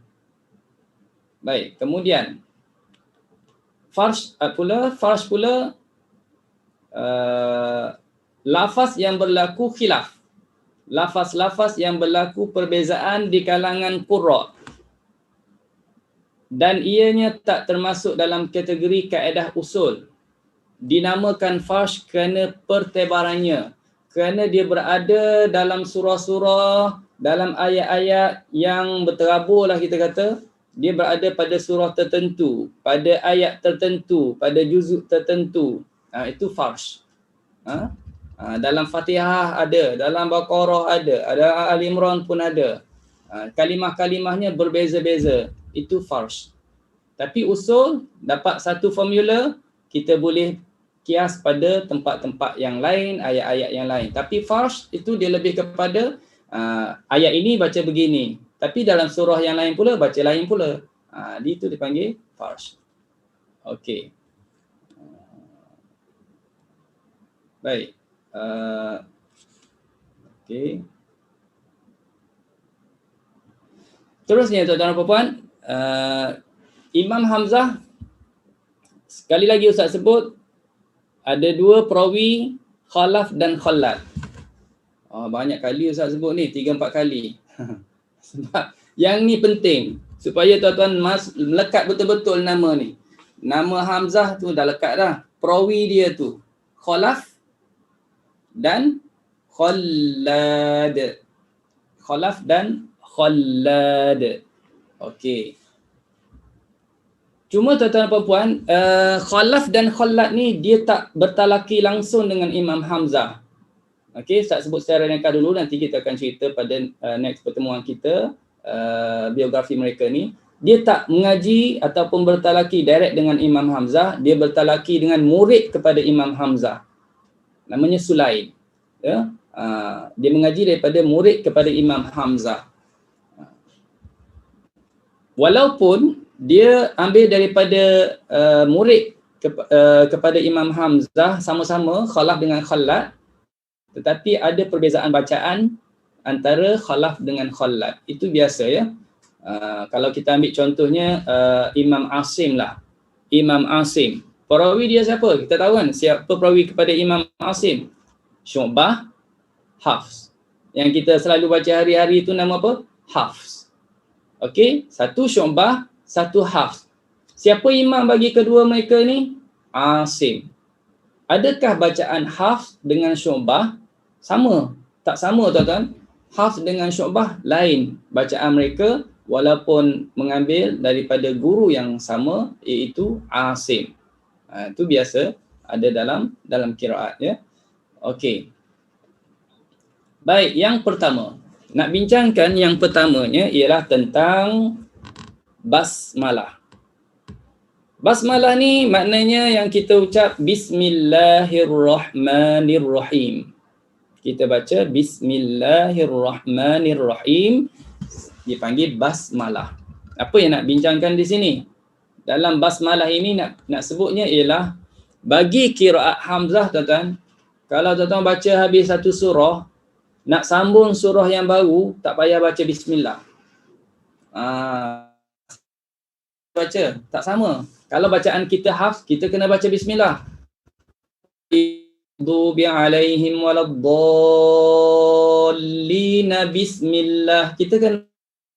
Baik, kemudian farsh pula lafaz yang berlaku khilaf. Lafaz-lafaz yang berlaku perbezaan di kalangan qurra dan ianya tak termasuk dalam kategori kaedah usul. Dinamakan farsh kerana pertebarannya, kerana dia berada dalam surah-surah, dalam ayat-ayat yang berterabur lah kita kata. Dia berada pada surah tertentu, pada ayat tertentu, pada juzuk tertentu. Itu farsh. Dalam Fatihah ada, dalam Baqarah ada Ali Imran pun ada. Kalimah-kalimahnya berbeza-beza. Itu farsh. Tapi usul dapat satu formula, kita boleh kias pada tempat-tempat yang lain, ayat-ayat yang lain. Tapi farsh itu dia lebih kepada ayat ini baca begini, tapi dalam surah yang lain pula baca lain pula. Itu dipanggil farsh. Okey. Baik. Okey. Terusnya tuan-tuan dan puan-puan, Imam Hamzah, sekali lagi Ustaz sebut, ada dua perawi, Khalaf dan Khallat. Banyak kali Ustaz sebut ni, 3-4 kali. Sebab yang ni penting, supaya tuan-tuan melekat betul-betul nama ni. Nama Hamzah tu dah lekat dah. Perawi dia tu, Khalaf dan Khallad. Khalaf dan Khallad. Okey. Cuma tuan-tuan dan puan-puan, Khalaf dan Khallad ni dia tak bertalaki langsung dengan Imam Hamzah. Okey, Ustaz sebut secara ringkas dulu, nanti kita akan cerita pada next pertemuan kita biografi mereka ni. Dia tak mengaji ataupun bertalaki direct dengan Imam Hamzah, dia bertalaki dengan murid kepada Imam Hamzah. Namanya Sulaim. Ya? Dia mengaji daripada murid kepada Imam Hamzah. Walaupun dia ambil daripada murid kepada Imam Hamzah sama-sama Khalaf dengan Khallad, tetapi ada perbezaan bacaan antara Khalaf dengan Khallad. Itu biasa ya. Kalau kita ambil contohnya Imam Asim lah. Imam Asim. Perawi dia siapa? Kita tahu kan siapa perawi kepada Imam Asim? Syu'bah, Hafs. Yang kita selalu baca hari-hari itu nama apa? Hafs. Okey, satu Syu'bah, satu Hafs. Siapa imam bagi kedua mereka ni? Asim. Adakah bacaan Hafs dengan Syu'bah sama? Tak sama tuan-tuan. Hafs dengan Syu'bah lain bacaan mereka walaupun mengambil daripada guru yang sama, iaitu Asim. Itu biasa ada dalam qiraat ya. Okey. Baik, yang pertama. Nak bincangkan yang pertamanya ialah tentang basmalah. Basmalah ni maknanya yang kita ucap Bismillahirrahmanirrahim. Kita baca Bismillahirrahmanirrahim, dipanggil basmalah. Apa yang nak bincangkan di sini? Dalam basmalah ini nak sebutnya ialah bagi qiraat Hamzah tuan-tuan, kalau tuan-tuan baca habis satu surah, nak sambung surah yang baru, tak payah baca bismillah. baca. Tak sama. Kalau bacaan kita hafz, kita kena baca bismillah. Maghdubi alaihim waladdallin, bismillah. Kita kena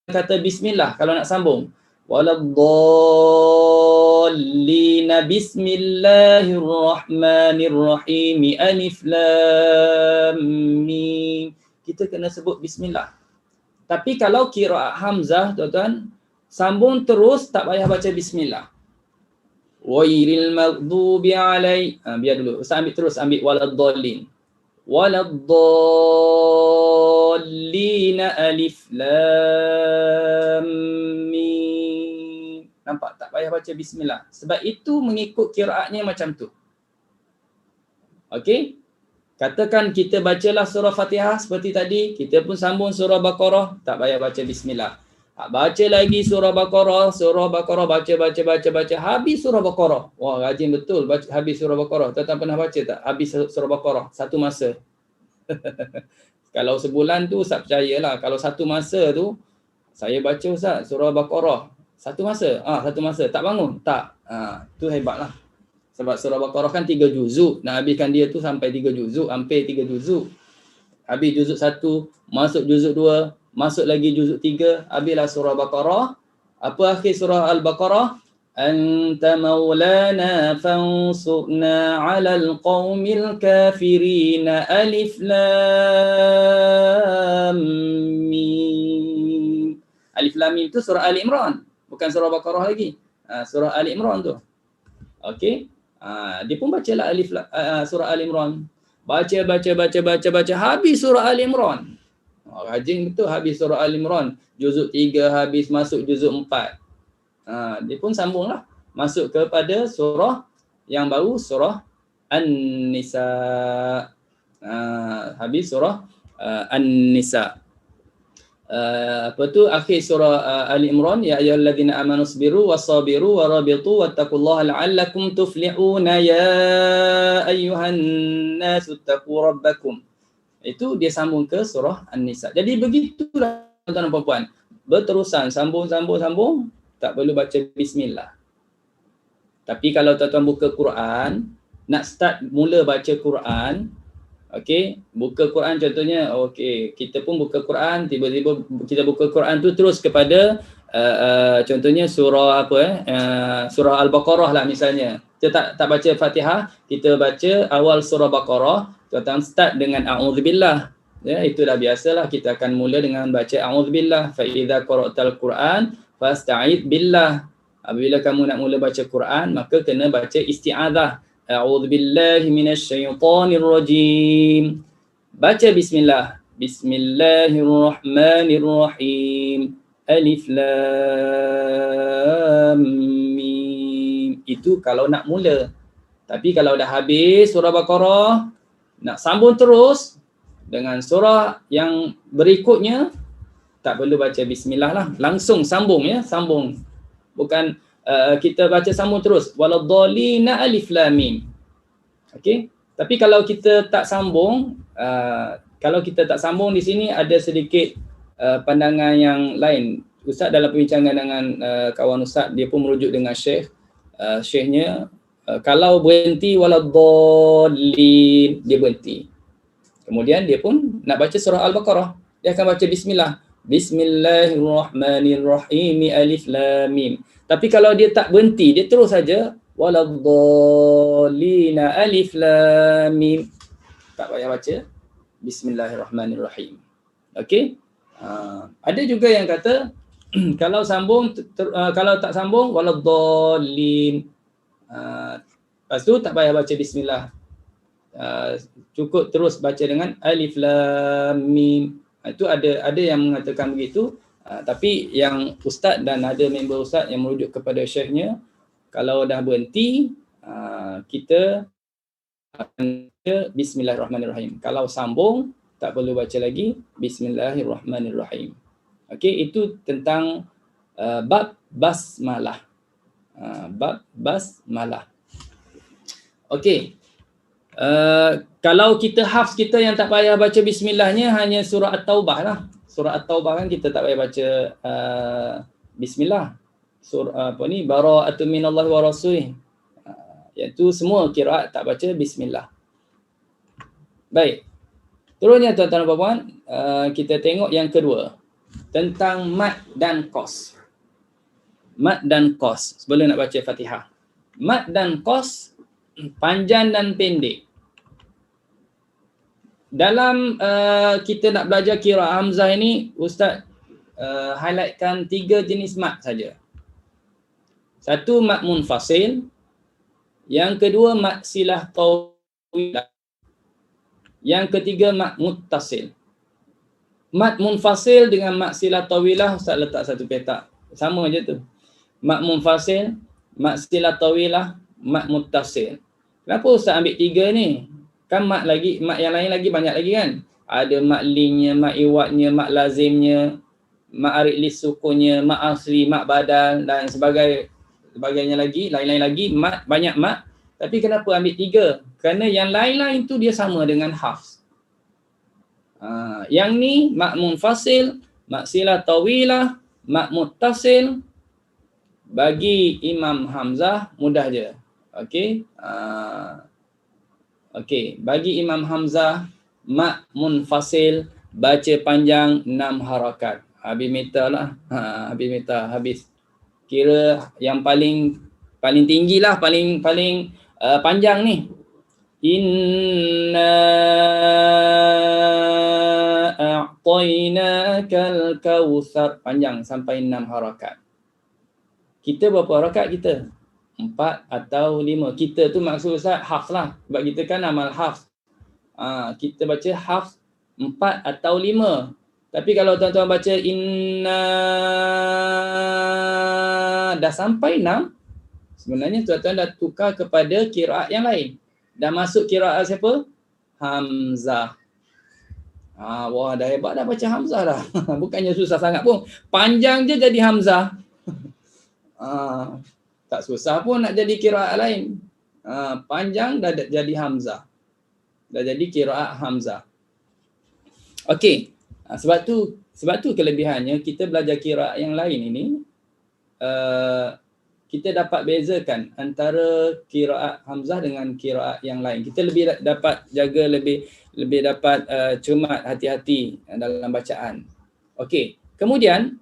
kata bismillah kalau nak sambung. Waladdallin, bismillahirrahmanirrahim, alif lam mim. Kita kena sebut bismillah. Tapi kalau qiraat hamzah, tuan-tuan, sambung terus, tak payah baca bismillah. Ghairil maghdubi alaihim. Biar dulu. Ustaz ambil terus, ambil waladdallin. Waladdallin, alif lam mim. Nampak? Tak payah baca bismillah. Sebab itu mengikut qiraatnya macam tu. Okey? Katakan kita bacalah surah Fatihah seperti tadi, kita pun sambung surah Baqarah, tak payah baca bismillah. Baca lagi surah Baqarah, baca, habis surah Baqarah. Wah, rajin betul habis surah Baqarah. Tuan-tuan pernah baca tak habis surah Baqarah satu masa? Kalau sebulan tu Ustaz percayalah, kalau satu masa tu saya baca Ustaz surah Baqarah satu masa, satu masa tak bangun, tak. Tu hebatlah. Sebab surah Baqarah kan 3 juzuk. Nak habiskan dia tu sampai 3 juzuk, hampir 3 juzuk. Habis juzuk 1, masuk juzuk 2, masuk lagi juzuk 3, habislah surah Baqarah. Apa akhir surah Al-Baqarah? Anta maulana fansurna 'alal qaumil kafirin, alif lam mim. Alif lam mim tu surah Ali Imran, bukan surah Baqarah lagi. Surah Ali Imran tu. Okey. Dia pun bacalah surah Ali Imran. Baca habis surah Ali Imran. Rajin betul habis surah Ali Imran. Juzuk 3 habis, masuk juzuk 4. Dia pun sambunglah masuk kepada surah yang baru, surah An-Nisa. Habis surah An-Nisa. Apa tu akhir surah Ali Imran, ya ayyuhalladzina amanu sabiru wasabiru warabitu wattaqullaha la'allakum tuflihuna ya ayyuhan nasu taqu rabbakum. Itu dia sambung ke surah An-Nisa. Jadi begitulah tuan-tuan dan puan-puan, berterusan sambung, tak perlu baca bismillah. Tapi kalau tuan-tuan buka Quran, nak start mula baca Quran, okey, buka Quran contohnya, okey, kita pun buka Quran, tiba-tiba kita buka Quran tu terus kepada contohnya surah surah Al-Baqarah lah misalnya. Kita tak baca Fatihah, kita baca awal surah Baqarah, tuan-tuan start dengan a'udzubillah. Ya, itu dah biasalah, kita akan mula dengan baca a'udzubillah. Fa idza qara'tal Quran fasta'id billah. Apabila kamu nak mula baca Quran, maka kena baca isti'adzah. A'udzubillahi minasyaitonirrajim. Baca bismillah. Bismillahirrahmanirrahim. Alif lam mim. Itu kalau nak mula. Tapi kalau dah habis surah Baqarah, nak sambung terus dengan surah yang berikutnya, tak perlu baca bismillah lah. Langsung sambung ya, sambung. Bukan kita baca sambung terus. Waladdallin alif lam mim. Okey. Tapi kalau kita tak sambung, di sini ada sedikit pandangan yang lain. Ustaz dalam perbincangan dengan kawan Ustaz, dia pun merujuk dengan syekhnya, kalau berhenti waladdallin, dia berhenti. Kemudian dia pun nak baca surah Al-Baqarah, dia akan baca bismillah. Bismillahirrahmanirrahim, alif lam mim. Tapi kalau dia tak berhenti, dia terus saja waladdallin alif lam mim. Tak payah baca bismillahirrahmanirrahim. Okey? Ada juga yang kata kalau sambung kalau tak sambung waladdallin. Lepas tu tak payah baca bismillah. Cukup terus baca dengan alif lam mim. Itu ada yang mengatakan begitu. Tapi yang ustaz dan ada member ustaz yang merujuk kepada syekhnya, kalau dah berhenti, kita akan baca bismillahirrahmanirrahim. Kalau sambung, tak perlu baca lagi bismillahirrahmanirrahim. Okey, itu tentang bab basmalah. Bab basmalah. Okey. Kalau kita hafz, kita yang tak payah baca bismillahnya hanya surah At-Taubah lah. Surah At-Taubah kan kita tak payah baca bismillah. bara'atun minallahi wa rasulih. Iaitu semua qiraat tak baca bismillah. Baik. Terusnya tuan-tuan dan puan, kita tengok yang kedua tentang mad dan qas. Mad dan qas sebelum nak baca Fatihah. Mad dan qas, panjang dan pendek. Dalam kita nak belajar qiraat hamzah ini, ustaz highlightkan 3 jenis mad saja. Satu mad munfasil, yang kedua mad silah tawilah, yang ketiga mad muttasil. Mad munfasil dengan mad silah tawilah ustaz letak satu petak. Sama je tu. Mad munfasil, mad silah tawilah, mad muttasil. Kenapa ustaz ambil 3 ni? Kan mad yang lain lagi banyak lagi kan? Ada mad linnya, mad iwadnya, mad lazimnya, mad arid lis sukunnya, mad asli, mad badal dan sebagainya lagi, lain-lain lagi, mad, banyak mad. Tapi kenapa ambil 3? Kerana yang lain-lain tu dia sama dengan hafz. Yang ni mad munfasil, mad silah tawilah, mad muttasil, bagi Imam Hamzah mudah je. Okey. Okey, bagi Imam Hamzah mad munfasil baca panjang 6 harakat. Habis meter lah. Habis meter, habis. Kira yang paling tinggilah, paling panjang ni. Inna a'tainakal kautsar, panjang sampai 6 harakat. Kita berapa harakat kita? 4 atau 5. Kita tu maksud Ustaz hafz lah. Sebab kita kan amal hafz. Kita baca hafz 4 atau 5. Tapi kalau tuan-tuan baca inna dah sampai 6, sebenarnya tuan-tuan dah tukar kepada qiraat yang lain. Dah masuk qiraat siapa? Hamzah. Wah, dah hebat dah baca Hamzah dah. Bukannya susah sangat pun. Panjang je jadi Hamzah. Tak susah pun nak jadi qiraat lain. Panjang dah jadi Hamzah. Dah jadi qiraat Hamzah. Okey. Sebab tu kelebihannya kita belajar qiraat yang lain ini, kita dapat bezakan antara qiraat Hamzah dengan qiraat yang lain. Kita lebih dapat jaga, lebih dapat cermat, hati-hati dalam bacaan. Okey. Kemudian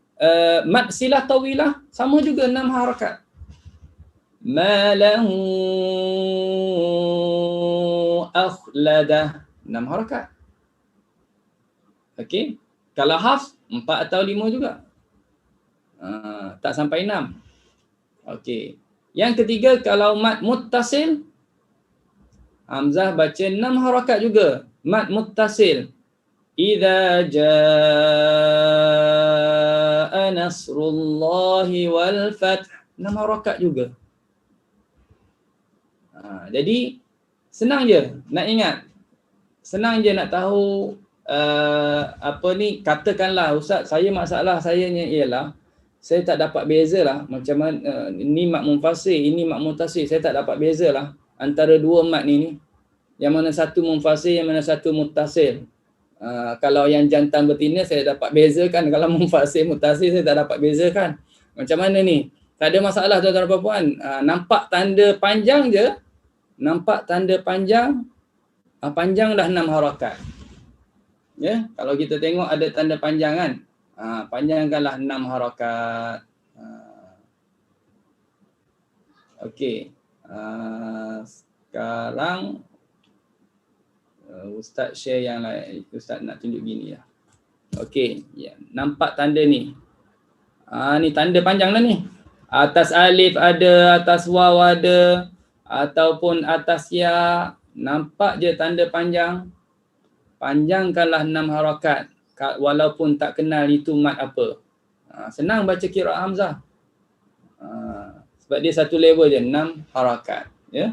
mad silah tawilah sama juga 6 harakat. Ma lahu akhladah, 6 harakat. Okey. Kalau hafz 4 atau 5 juga. Tak sampai 6. Okey. Yang ketiga kalau mad muttasil, Hamzah baca 6 harakat juga. Mad muttasil. Idza jaa nasrullahi wal fath, 6 harakat juga. Jadi senang je nak ingat. Senang je nak tahu katakanlah Ustaz, masalah saya ialah saya tak dapat bezalah macam mana ni mad munfasil, ini mad muttasil. Saya tak dapat bezalah antara dua mad ni. Yang mana satu munfasil, yang mana satu muttasil. Kalau yang jantan betina saya dapat bezakan, kalau munfasil muttasil saya tak dapat bezakan. Macam mana ni? Tak ada masalah tuan-tuan dan puan. Nampak tanda panjang je. Nampak tanda panjang. Panjang dah 6 harakat. Ya, kalau kita tengok ada tanda panjang kan. Panjangkanlah 6 harakat. Okey. Sekarang Ustaz share yang lain. Ustaz nak tunjuk gini lah. Okey, ya, nampak tanda ni. Ni tanda panjang dah ni. Atas alif ada, atas waw ada, ataupun atas ya. Nampak je tanda panjang. Panjangkanlah 6 harakat walaupun tak kenal itu mad apa. Senang baca qiraat Hamzah. Sebab dia satu level je, 6 harakat, ya.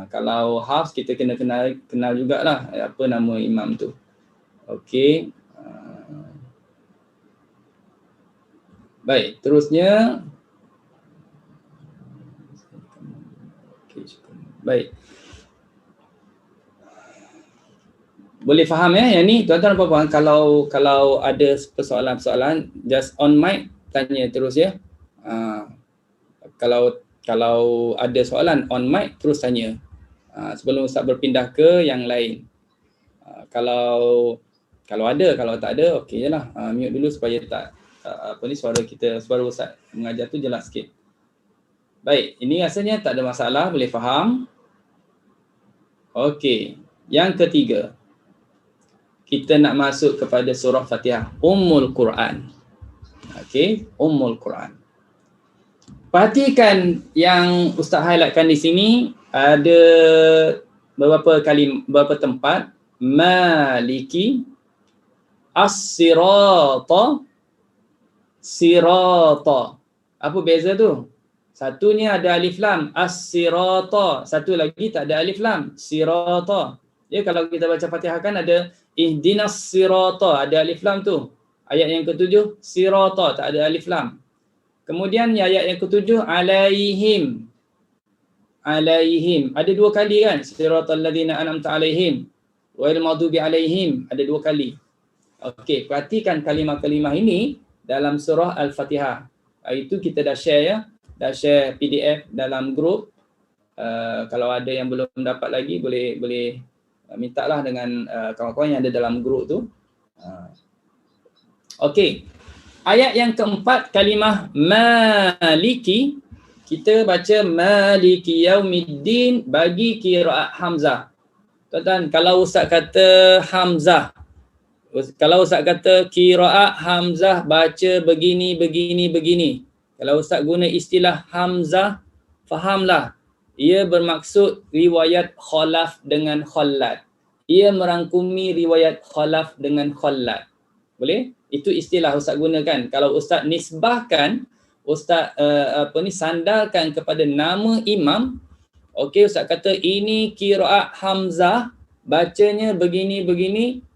Kalau hafz kita kena kenal jugalah apa nama imam tu. Okey. Baik, terusnya. Baik. Boleh faham ya yang ni tuan-tuan dan puan-puan? Kalau ada persoalan-persoalan just on mic tanya terus ya. kalau ada soalan on mic terus tanya. Sebelum Ustaz berpindah ke yang lain. Kalau ada, kalau tak ada okey jelah. Mute dulu supaya tak suara Ustaz mengajar tu jelas sikit. Baik, ini rasanya tak ada masalah, boleh faham. Okey, yang ketiga. Kita nak masuk kepada surah Fatihah, Ummul Quran. Okey, Ummul Quran. Perhatikan yang Ustaz highlightkan di sini, ada beberapa tempat. Maliki, As-sirata, Sirata. Apa beza tu? Satunya ada alif lam, As-sirata. Satu lagi tak ada alif lam, Sirata. Ya, kalau kita baca Fatihah kan ada ihdinas sirata, ada alif lam tu. Ayat yang ketujuh, Sirata, tak ada alif lam. Kemudian ayat yang ketujuh, alaihim. Alaihim. Ada dua kali kan? Siratal ladzina an'amta alaihim. Ghairil maghdubi alaihim. Ada dua kali. Okey, perhatikan kalimah-kalimah ini dalam surah Al-Fatihah. Itu kita dah share ya. Dah share PDF dalam grup. Kalau ada yang belum dapat lagi, boleh mintalah dengan kawan-kawan yang ada dalam grup tu. Okey. Ayat yang keempat, kalimah maliki, kita baca maliki yaumiddin bagi qiraat Hamzah. Tuan-tuan, kalau Ustaz kata Hamzah, kalau Ustaz kata qiraat Hamzah baca begini. Kalau Ustaz guna istilah Hamzah, fahamlah. Ia bermaksud riwayat Khalaf dengan Khallad. Ia merangkumi riwayat Khalaf dengan Khallad. Boleh? Itu istilah Ustaz gunakan. Kalau Ustaz nisbahkan, Ustaz sandarkan kepada nama imam, okey, Ustaz kata ini qiraat Hamzah, bacanya begini,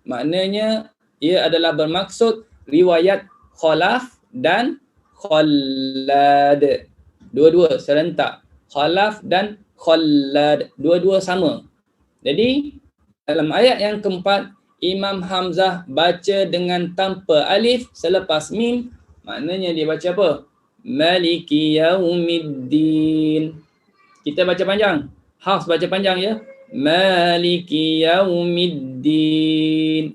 maknanya ia adalah bermaksud riwayat Khalaf dan Khallad. Dua-dua serentak. Khalaf dan Khallad. Dua-dua sama. Jadi, dalam ayat yang keempat, Imam Hamzah baca dengan tanpa alif selepas mim, maknanya dia baca apa? Maliki yaumiddin. Kita baca panjang. Hafs baca panjang ya. Maliki yaumiddin.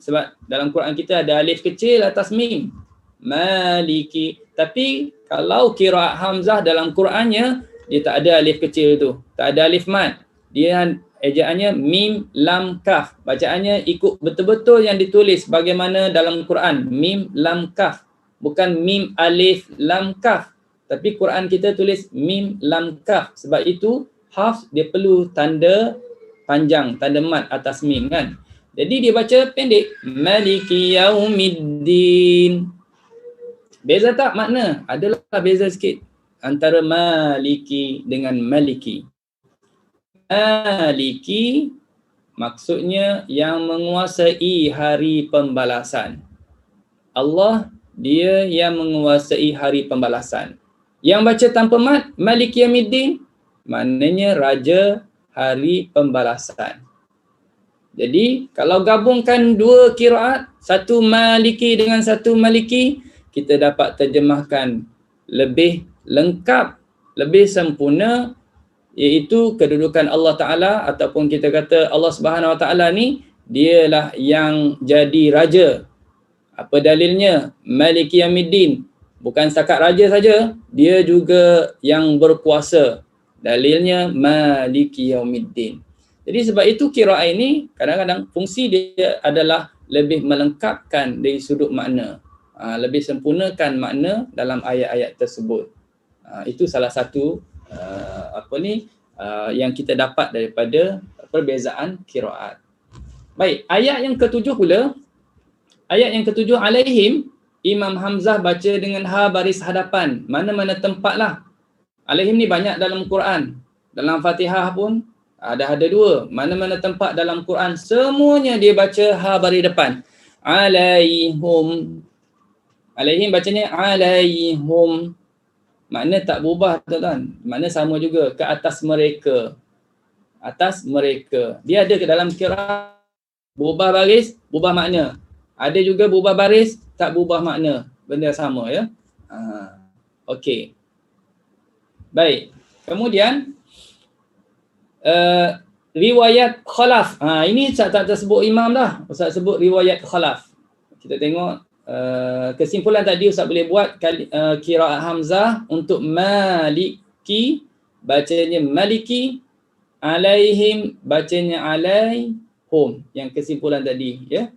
Sebab dalam Quran kita ada alif kecil atas mim. Maliki. Tapi kalau qiraat Hamzah dalam Qurannya, dia tak ada alif kecil tu. Tak ada alif mad. Dia ejaannya mim lam kaf. Bacaannya ikut betul-betul yang ditulis bagaimana dalam Quran. Mim lam kaf. Bukan mim alif lam kaf. Tapi Quran kita tulis mim lam kaf. Sebab itu Hafs dia perlu tanda panjang, tanda mat atas mim kan. Jadi dia baca pendek. Maliki yaumiddin. Beza tak makna? Adalah beza sikit antara maliki dengan maliki. Maliki maksudnya yang menguasai hari pembalasan. Allah dia yang menguasai hari pembalasan. Yang baca tanpa mat, Maliki Yaumiddin, maknanya raja hari pembalasan. Jadi kalau gabungkan dua qiraat, satu Maliki dengan satu Maliki, kita dapat terjemahkan lebih lengkap, lebih sempurna, iaitu kedudukan Allah Ta'ala ataupun kita kata Allah Subhanahu Wa Ta'ala ni dialah yang jadi raja. Apa dalilnya? Maliki Yaumiddin. Bukan setakat raja saja, dia juga yang berkuasa. Dalilnya Maliki Yaumiddin. Jadi sebab itu qiraat ini kadang-kadang fungsi dia adalah lebih melengkapkan dari sudut makna. Lebih sempurnakan makna dalam ayat-ayat tersebut. Itu salah satu yang kita dapat daripada perbezaan qiraat. Baik, ayat yang ketujuh pula. Ayat yang ketujuh, alaihim, Imam Hamzah baca dengan ha baris hadapan. Mana-mana tempatlah. Alaihim ni banyak dalam Quran. Dalam Fatihah pun ada dua. Mana-mana tempat dalam Quran, semuanya dia baca ha baris depan. Alaihum. Alaihim bacanya alaihum. Makna tak berubah tuan-tuan. Makna sama juga, ke atas mereka. Atas mereka. Dia ada ke dalam qiraat berubah baris, berubah makna. Ada juga berubah baris, tak berubah makna. Benda sama ya. Okey. Baik. Kemudian riwayat khalaf. Ini Ustaz tak tersebut imam dah. Ustaz sebut riwayat khalaf. Kita tengok kesimpulan tadi Ustaz boleh buat qiraat Hamzah untuk maliki bacanya maliki, alaihim bacanya alaihum. Yang kesimpulan tadi ya.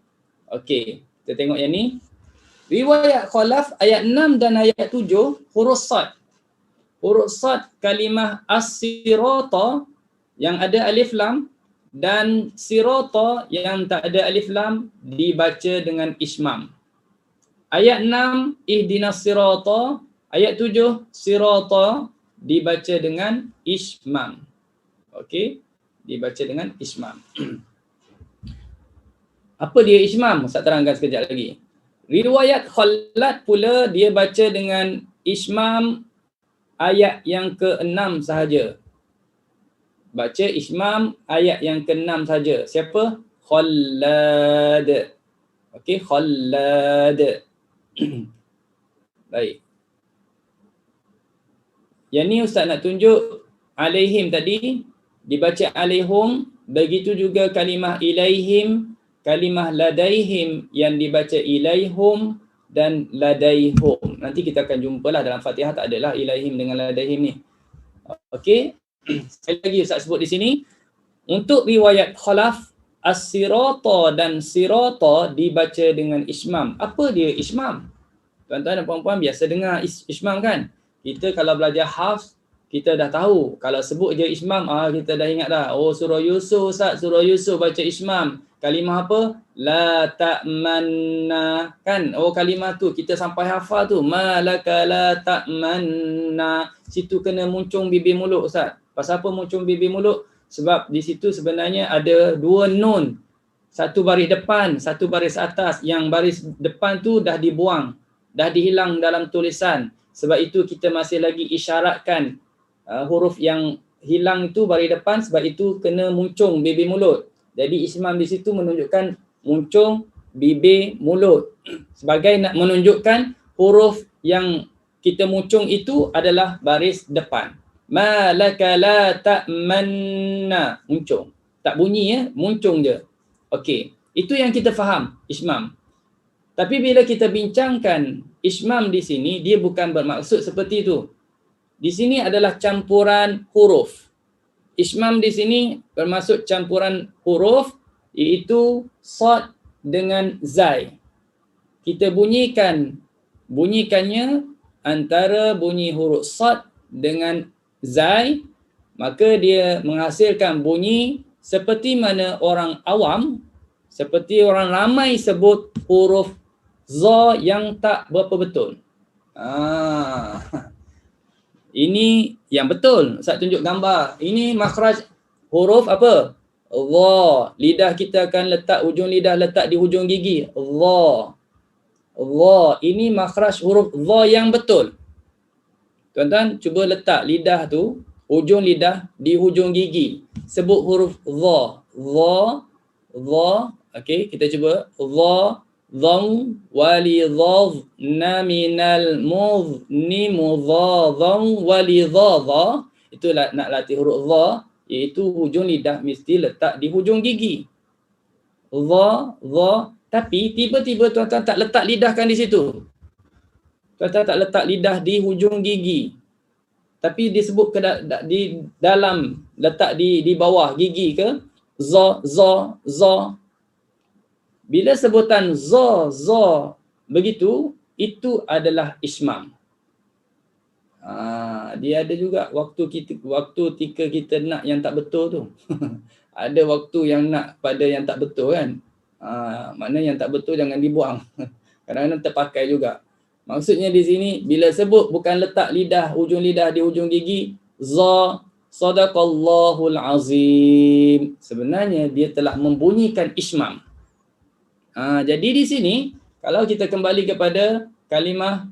Okey, kita tengok yang ni. Riwayat khalaf ayat 6 dan ayat 7 huruf sad. Huruf sad kalimah as-sirata yang ada alif lam dan sirata yang tak ada alif lam dibaca dengan ismam. Ayat 6 ihdinas sirata, ayat 7 sirata dibaca dengan ismam. Okey, dibaca dengan ismam. Apa dia ismam? Ustaz terangkan sekejap lagi. Riwayat khalat pula dia baca dengan ismam ayat yang ke-6 sahaja. Baca ismam ayat yang ke-6 sahaja. Siapa? Khallad. Okey, Khallad. Baik. Yang ni Ustaz nak tunjuk alaihim tadi dibaca alaihum, begitu juga kalimah ilaihim, kalimah ladaihim yang dibaca ilaihum dan ladaihum. Nanti kita akan jumpalah dalam Fatihah, tak adalah ilaihim dengan ladaihim ni. Okey. Sekali lagi Ustaz sebut di sini, untuk riwayat khalaf as-sirata dan sirata dibaca dengan ismam. Apa dia ismam? Tuan-tuan dan puan-puan biasa dengar ismam kan? Kita kalau belajar hafz, kita dah tahu. Kalau sebut je ismam, kita dah ingat dah. Oh, surah Yusuf Ustaz, surah Yusuf baca ismam. Kalimah apa? La ta'manna. Kan? Oh, kalimah tu kita sampai hafal tu. Malaka la ta'manna. Situ kena muncung bibir mulut Ustaz. Pasal apa muncung bibir mulut? Sebab di situ sebenarnya ada dua nun. Satu baris depan, satu baris atas. Yang baris depan tu dah dibuang. Dah dihilang dalam tulisan. Sebab itu kita masih lagi isyaratkan huruf yang hilang itu baris depan, sebab itu kena muncung bibir mulut. Jadi ismam di situ menunjukkan muncung bibir mulut. Sebagai nak menunjukkan huruf yang kita muncung itu adalah baris depan. Malaka la ta'manna. Muncung. Tak bunyi ya, muncung je. Okey. Itu yang kita faham, ismam. Tapi bila kita bincangkan ismam di sini, dia bukan bermaksud seperti itu. Di sini adalah campuran huruf. Ismam di sini bermaksud campuran huruf, iaitu sad dengan zai. Kita bunyikannya antara bunyi huruf sad dengan zai, maka dia menghasilkan bunyi seperti mana orang awam, seperti orang ramai sebut huruf za yang tak berapa betul. Ini yang betul. Ustaz tunjuk gambar. Ini makhraj huruf apa? Dha. Lidah kita akan letak ujung lidah letak di hujung gigi. Dha. Dha. Ini makhraj huruf dha yang betul. Tuan-tuan cuba letak lidah tu, ujung lidah di hujung gigi. Sebut huruf dha. Dha. Dha. Okey, kita cuba. Dha. Dham wali dhadna minal mudhni mudhadham wali dhadha. Itulah nak latih huruf dha, iaitu hujung lidah mesti letak di hujung gigi. Dha, dha. Tapi tiba-tiba tuan-tuan tak letak lidah kan di situ. Tuan-tuan tak letak lidah di hujung gigi. Tapi disebut di dalam, letak di bawah gigi ke? Za, za, za. Bila sebutan za, za begitu, itu adalah ismam. Dia ada juga waktu ketika kita nak yang tak betul tu. Ada waktu yang nak pada yang tak betul kan. Maknanya yang tak betul jangan dibuang. Kadang-kadang terpakai juga. Maksudnya di sini bila sebut bukan letak lidah, ujung lidah di ujung gigi, za, sadaqallahul azim. Sebenarnya dia telah membunyikan ismam. Jadi di sini kalau kita kembali kepada kalimah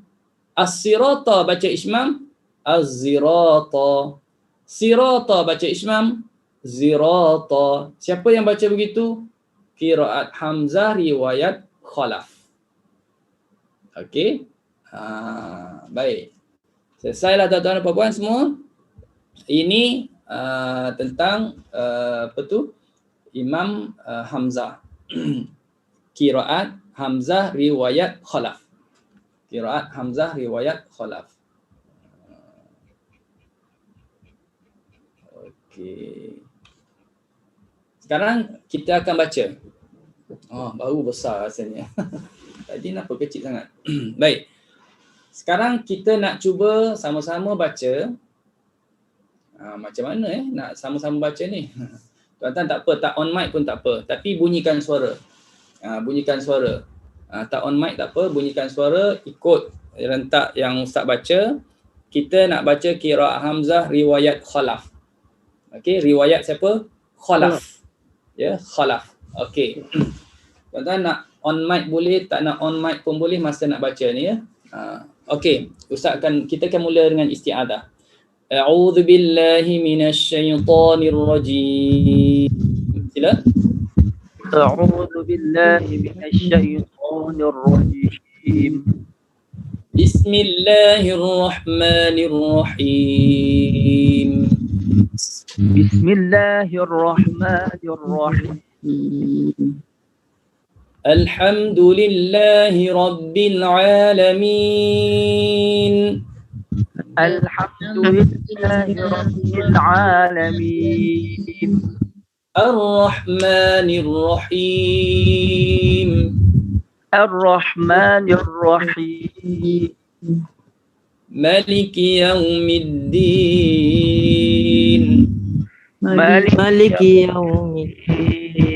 as-sirata baca ismam, az-zirata. Sirata baca ismam, zirata. Siapa yang baca begitu? Qiraat Hamzah riwayat khalaf. Okey. Baik. Selesailah tuan-tuan dan puan-puan semua. Ini tentang apa tu? Imam Hamzah. Qiraat Hamzah riwayat Khalaf. Qiraat Hamzah riwayat Khalaf. Okey. Sekarang kita akan baca. Oh, baru besar rasanya. Tadi kenapa kecil sangat? Baik. Sekarang kita nak cuba sama-sama baca. Macam mana nak sama-sama baca ni? Tuan-tuan tak apa, tak on mic pun tak apa. Tapi bunyikan suara. Bunyikan suara. Tak on mic tak apa, bunyikan suara. Ikut rentak yang Ustaz baca. Kita nak baca qiraat Hamzah riwayat Khalaf. Okey, riwayat siapa? Khalaf. Ya, Khalaf. Okey. Tuan-tuan nak on mic boleh, tak nak on mic pun boleh masa nak baca ni ya. Okey, kita akan mula dengan isti'adah. A'udzu billahi minasyaitonir rajim. Sila. A'udzu billahi minasyaitonir rajim. Bismillahirrahmanirrahim. Bismillahirrahmanirrahim. Alhamdulillahi rabbil alamin. Alhamdulillahi rabbil alamin. Ar-Rahmanir Rahim. Ar-Rahmanir Rahim. Maliki yaumiddin. Maliki yaumiddin.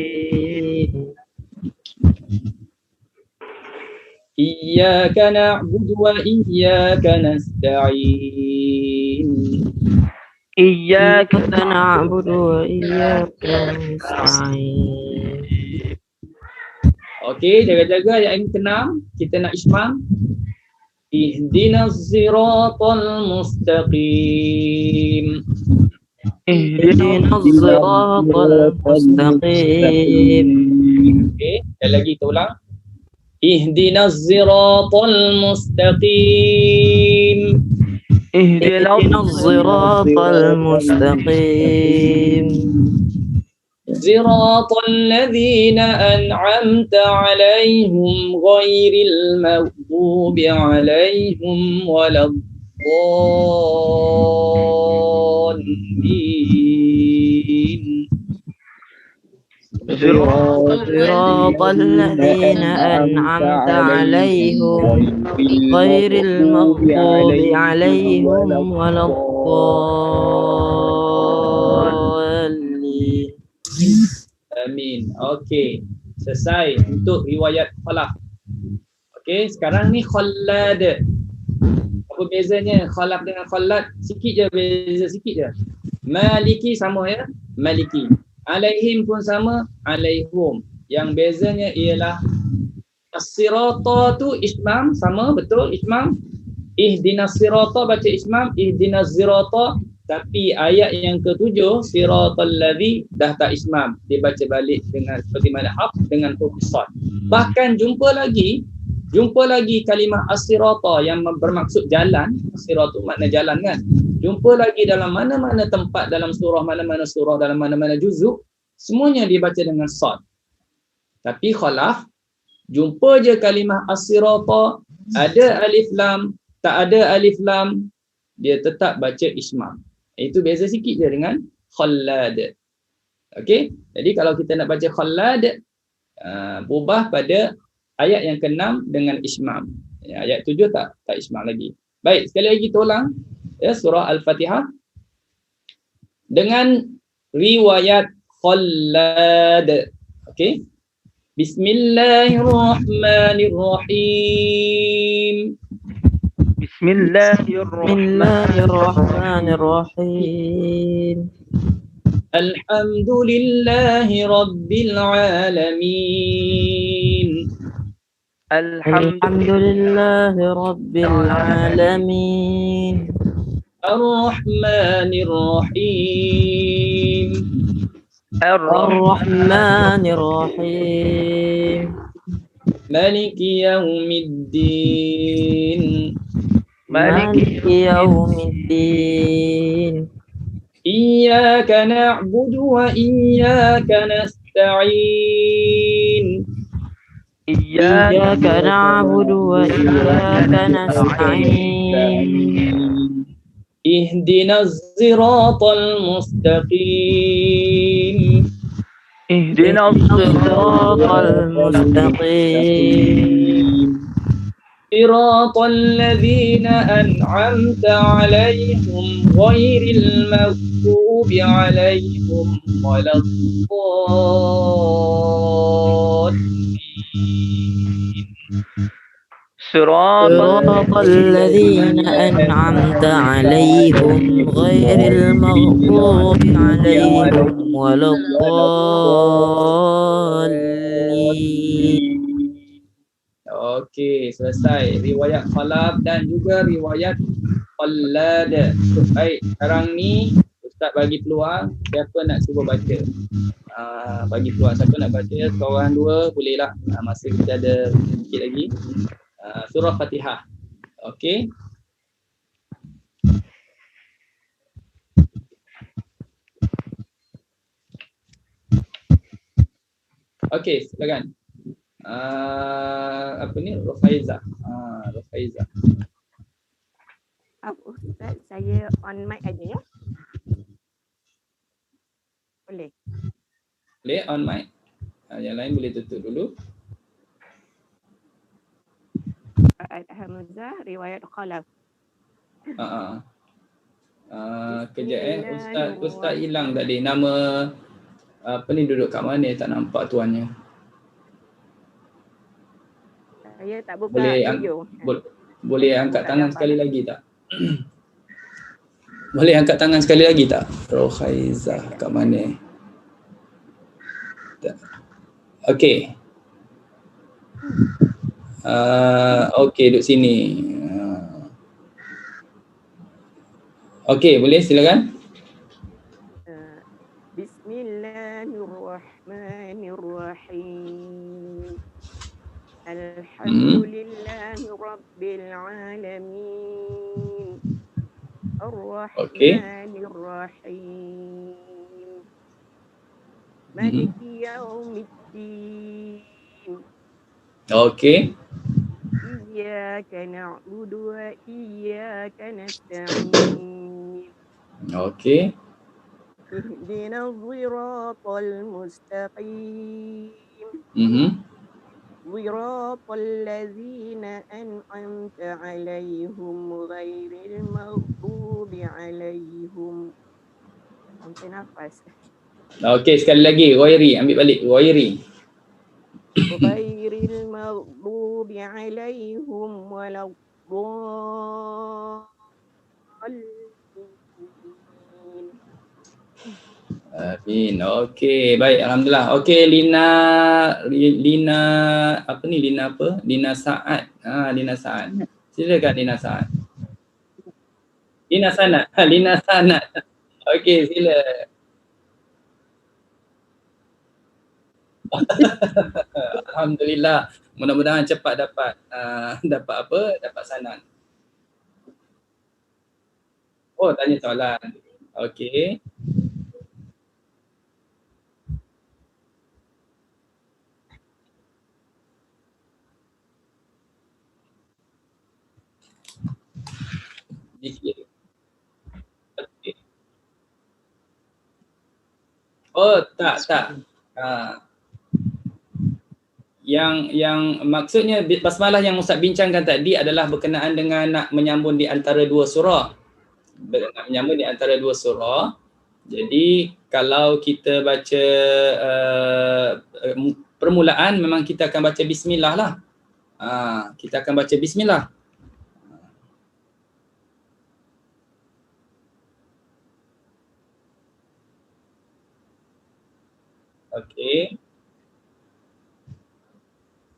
Iyyaka na'budu wa iyyaka nasta'in. Iyyaka na'budu wa iyyaka nasta'in. Okey, jaga-jaga ayat yang ke-6 kita nak ismam. Ihdinas siratal mustaqim. Ihdinas siratal mustaqim. Okey, sekali lagi kita ulang. Ihdinas siratal mustaqim. Ihdinas siratal mustaqim. Siratal ladzina an'amta 'alaihim ghairil maghdubi 'alaihim waladdallin. Siratal ladzina an'amta 'alaihim ghairil maghdubi 'alaihim waladdallin. Amin. Okey. Selesai untuk riwayat Khalaf. Okey, sekarang ni Khallad. Apa bezanya Khalaf dengan Khallad? Sikit je beza, sikit je. Maliki sama ya, Maliki. Alaihim pun sama, alaihum. Yang bezanya ialah as-sirata tu ismam sama, betul ismam. Ihdinas sirata baca ismam, ihdinas sirata. Tapi ayat yang ke-7 siratal ladzi dah tak ismam, dia baca balik dengan seperti mana haf dengan huruf sad. Bahkan jumpa lagi kalimah as-sirata yang bermaksud jalan. As-siratu makna jalan kan. Jumpa lagi dalam mana-mana tempat dalam surah, mana-mana surah, dalam mana-mana juzuk, semuanya dibaca dengan sad. Tapi Khalaf jumpa je kalimah as-sirata, ada alif lam, tak ada alif lam, dia tetap baca ismam. Itu beza sikit je dengan Khallad. Okey, jadi kalau kita nak baca Khallad, berubah pada ayat yang ke-6 dengan ismam. Ya, ayat 7 tak ismam lagi. Baik, sekali lagi kita ulang ya, surah Al-Fatihah dengan riwayat Khallad. Okey. Bismillahirrahmanirrahim. Bismillahirrahmanirrahim. Alhamdulillahi rabbil alamin. Alhamdulillahi rabbil alamin. Ar-Rahmanir Rahim. Ar-Rahmanir Rahim. Maliki yaumiddin. Maliki yaumiddin. Iyyaka na'budu wa iyyaka nasta'in. إياك نعبد وإياك نستعين اهدنا الصراط المستقيم. اهدنا الصراط المستقيم صراط الذين أنعمت عليهم غير المغضوب عليهم ولا الضالين. صراط الذين أنعمت عليهم غير المغضوب عليهم ولا الضالين. Okey, selesai riwayat Khalaf dan juga riwayat Qallad. Baik, sekarang ni Ustaz bagi peluang siapa nak cuba baca. Bagi peluang siapa nak baca, seorang dua bolehlah. Masa kita ada sikit lagi. Surah Fatihah. Okey. Okey, silakan. Apa ni? Rufaiza. Rufaiza. Ustaz, saya on mic aja ya. Boleh? Boleh on mic. Yang lain boleh tutup dulu. Hamzah, riwayat Khalaf. Kejap Ustaz hilang tadi. Nama apa ni duduk kat mana, tak nampak tuannya. Saya tak buka Boleh video. Boleh angkat tangan sekali lagi tak? Boleh angkat tangan sekali lagi tak? Rohaizah kat mana? Okey. Okey, duduk sini. Okey, boleh silakan. Bismillahirrahmanirrahim. Alhamdulillahi Rabbil Alamin. Ar-Rahmanir-Rahim. Maliki Yawmiddin. Okey. Iyyaka na'budu wa iyyaka nasta'in. Okey. Ihdinas siratal mustaqim. صراط الذين أنعمت عليهم غير المغضوب عليهم. Sampai nafas. Okey, sekali lagi. Ghairi, ambil balik. Ghairi. Ghairil maghdubi alaihim waladdallin. Amin. Okey, baik, alhamdulillah. Okey, Lina apa ni? Lina apa? Lina Saad. Lina Saad. Silakan Lina Saad. Lina Sanad. Lina Sanad. Okey, sila. Alhamdulillah. Mudah-mudahan cepat dapat dapat apa? Dapat sanad. Oh, tanya soalan. Okey. Okay. Oh, tak. Yang maksudnya basmalah yang Ustaz bincangkan tadi adalah berkenaan dengan nak menyambung di antara dua surah. Nak menyambung di antara dua surah. Jadi kalau kita baca permulaan memang kita akan baca bismillah lah. Kita akan baca bismillah. Okey.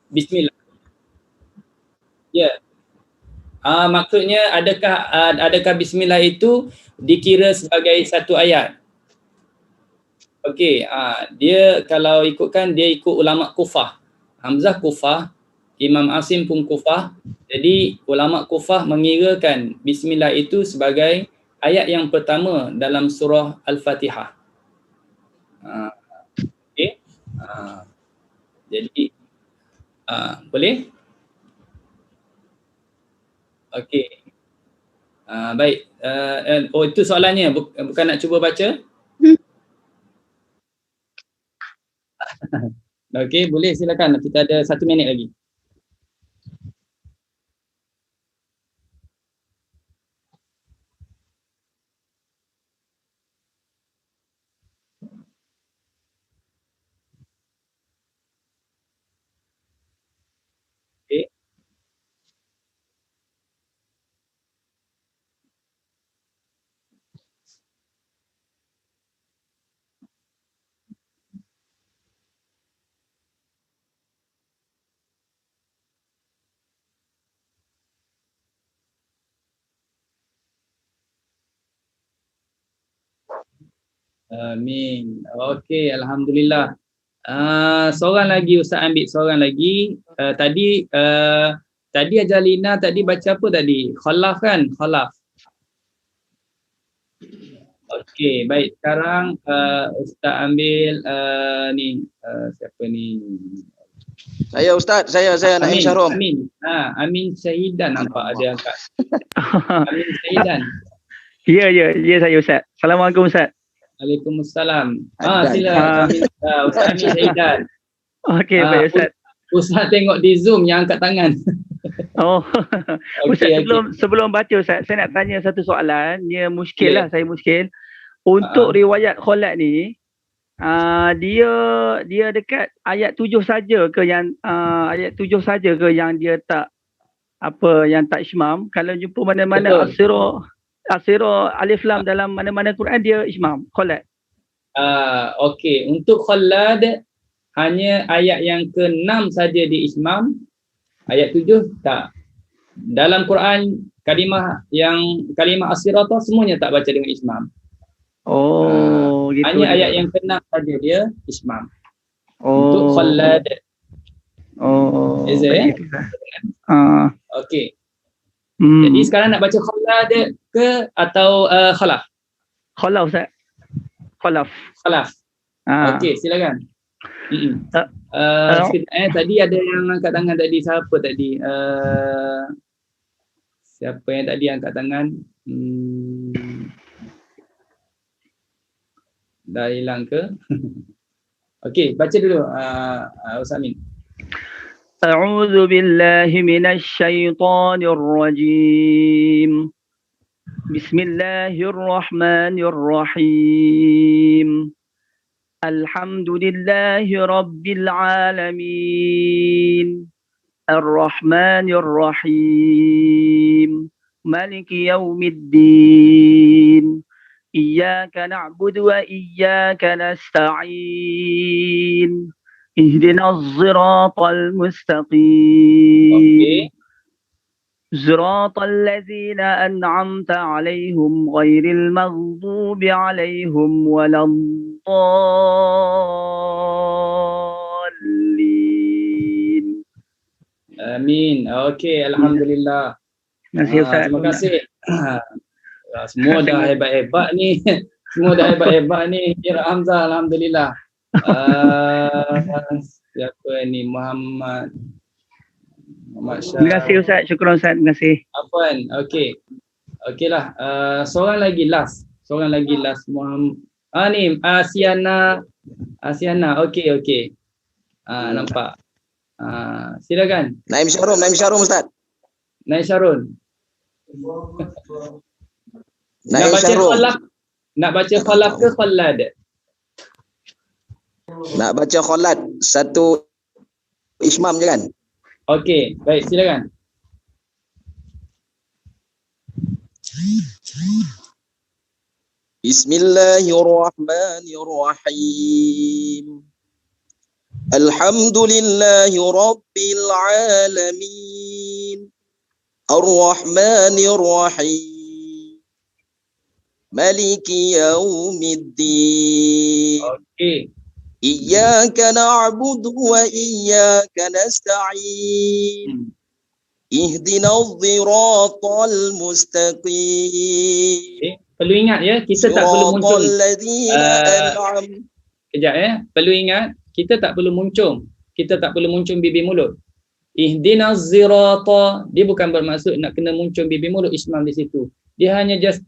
Bismillah. Ya. Maksudnya adakah bismillah itu dikira sebagai satu ayat? Okey, dia kalau ikutkan dia ikut ulama Kufah. Hamzah Kufah, Imam Asim pun Kufah. Jadi ulama Kufah mengirakan bismillah itu sebagai ayat yang pertama dalam surah Al-Fatihah. Okey. Jadi boleh? Okey. Baik. Oh, itu soalannya, bukan nak cuba baca? Okey, boleh, silakan. Kita ada 1 minit lagi. Okey. Amin. Okey, alhamdulillah. Seorang lagi Ustaz ambil seorang lagi. Tadi Ajalina tadi baca apa tadi? Khalaf kan? Khalaf. Okey, baik. Sekarang Ustaz ambil siapa ni? Saya Ustaz, saya Naim Syahrom. Amin. Amin Syahidan nampak ada angkat. Amin Syahidan. Ya saya Ustaz. Assalamualaikum Ustaz. Waalaikumsalam. Sila Ustaz Amin Syahidan. Okey, baik Ustaz. Ustaz tengok di Zoom yang angkat tangan. Oh. Okay, Ustaz, sebelum baca Ustaz, saya nak tanya satu soalan. Dia muskil lah, saya muskil. Untuk riwayat Khalad ni, dia dekat ayat 7 saja ke yang ayat 7 saja ke yang dia tak yang tak ismam? Kalau jumpa mana-mana Asira alif lam dalam mana-mana Quran dia ismam Khalad. Okey, untuk Khalad hanya ayat yang ke-6 saja di ismam, ayat 7 tak. Dalam Quran kalimah as-siratah semuanya tak baca dengan ismam. Gitu. Hanya ayat yang ke-6 saja dia ismam. Untuk Khalad. Okey. Jadi sekarang nak baca Khalad ke atau Khalaf? Khalaf Ustaz. Khalaf. Okey, silakan. Tadi ada yang angkat tangan tadi, siapa tadi? Siapa yang tadi angkat tangan? Dah hilang ke? Okey, baca dulu Ustaz Amin. أعوذ بالله من الشيطان الرجيم بسم الله الرحمن الرحيم الحمد لله رب العالمين الرحمن الرحيم مالك يوم الدين إياك نعبد وإياك نستعين اهدنا الصراط المستقيم صراط الذين أنعمت عليهم غير المغضوب عليهم ولا الضالين. Amin. Okey, alhamdulillah. Terima kasih. Semua dah hebat-hebat ni. Kira Hamzah, alhamdulillah. Siapa ni? Muhammad Syah. Terima kasih Ustaz, syukur Ustaz, terima kasih. Afwan, okey. Okeylah, seorang lagi last Muhammad. Ni Asiana, okey. Nampak. Silakan. Naim Syahrom Ustaz. Naim Syarun. Nak baca Khalaf ke Khalad? Nak baca Khalad, satu ismam je kan? Okey, baik, silakan. Bismillahirrahmanirrahim. Alhamdulillahi rabbil alamin. Ar-Rahmanir Rahim. Maliki yaumiddin. Okey. Iyyaka na'budu wa iyyaka nasta'in. Ihdinas siratal mustaqim. perlu ingat ya, kita tak perlu muncung. Siratal ladzina an'am. Kejap perlu ingat, kita tak perlu muncung. Kita tak perlu muncung bibir mulut. Ihdinas zirata, dia bukan bermaksud nak kena muncung bibir mulut ismam di situ. Dia hanya just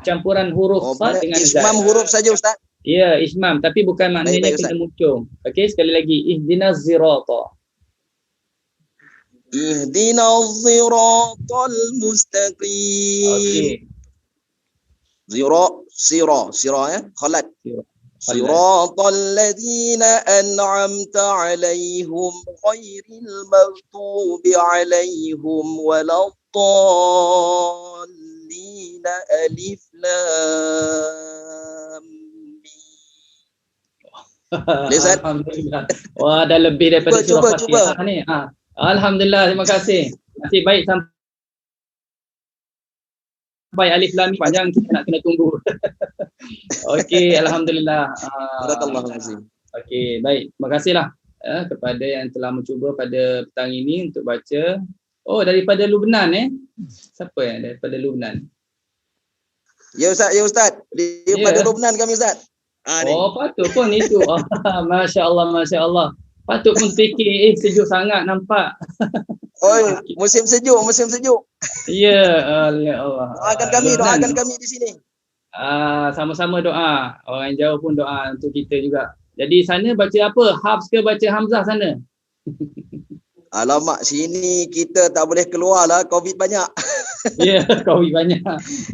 campuran huruf sad dengan zat. Ismam huruf saja Ustaz. Ya, ismam, tapi bukan maknanya Baik, kena Ustaz. muncung. Okey, sekali lagi, ihdinas zirata. Ihdinas siratal mustaqim. Okey. Sira ya, khalat. Khalat. Siratal ladzina an'amta 'alaihim ghairil maghdubi 'alaihim waladdallin. Alif lam mim. Lihat. Alhamdulillah. Wah, dah lebih daripada surah Fatihah ni. Alhamdulillah, terima kasih. Nasib baik sampai alif lam mim panjang, kita nak kena tunggu. Okey, alhamdulillah. Barakallahu azim. Okey, baik. Terima kasihlah kepada yang telah mencuba pada petang ini untuk baca. Oh, daripada Lubnan Siapa yang daripada Lubnan? Ya Ustaz. Daripada Lubnan kami Ustaz. Ni. Oh, patut pun itu. Masya Allah. Patut pun fikir, sejuk sangat nampak. Oh, musim sejuk. Ya, ya Allah. Doakan kami di sini. Sama-sama doa. Orang jauh pun doa untuk kita juga. Jadi sana baca apa? Hafs ke baca Hamzah sana? Alamak, sini kita tak boleh keluar lah, COVID banyak. Ya, COVID banyak.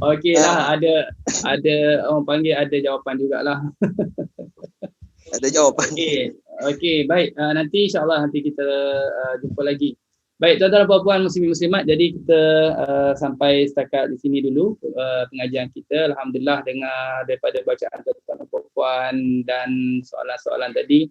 Okey lah, ada orang panggil ada jawapan jugalah. Ada jawapan. Okey, baik. Nanti insya-Allah kita jumpa lagi. Baik, tuan-tuan dan puan-puan muslimin muslimat, jadi kita sampai setakat di sini dulu pengajian kita. Alhamdulillah dengar daripada bacaan tuan-tuan dan puan-puan dan soalan-soalan tadi.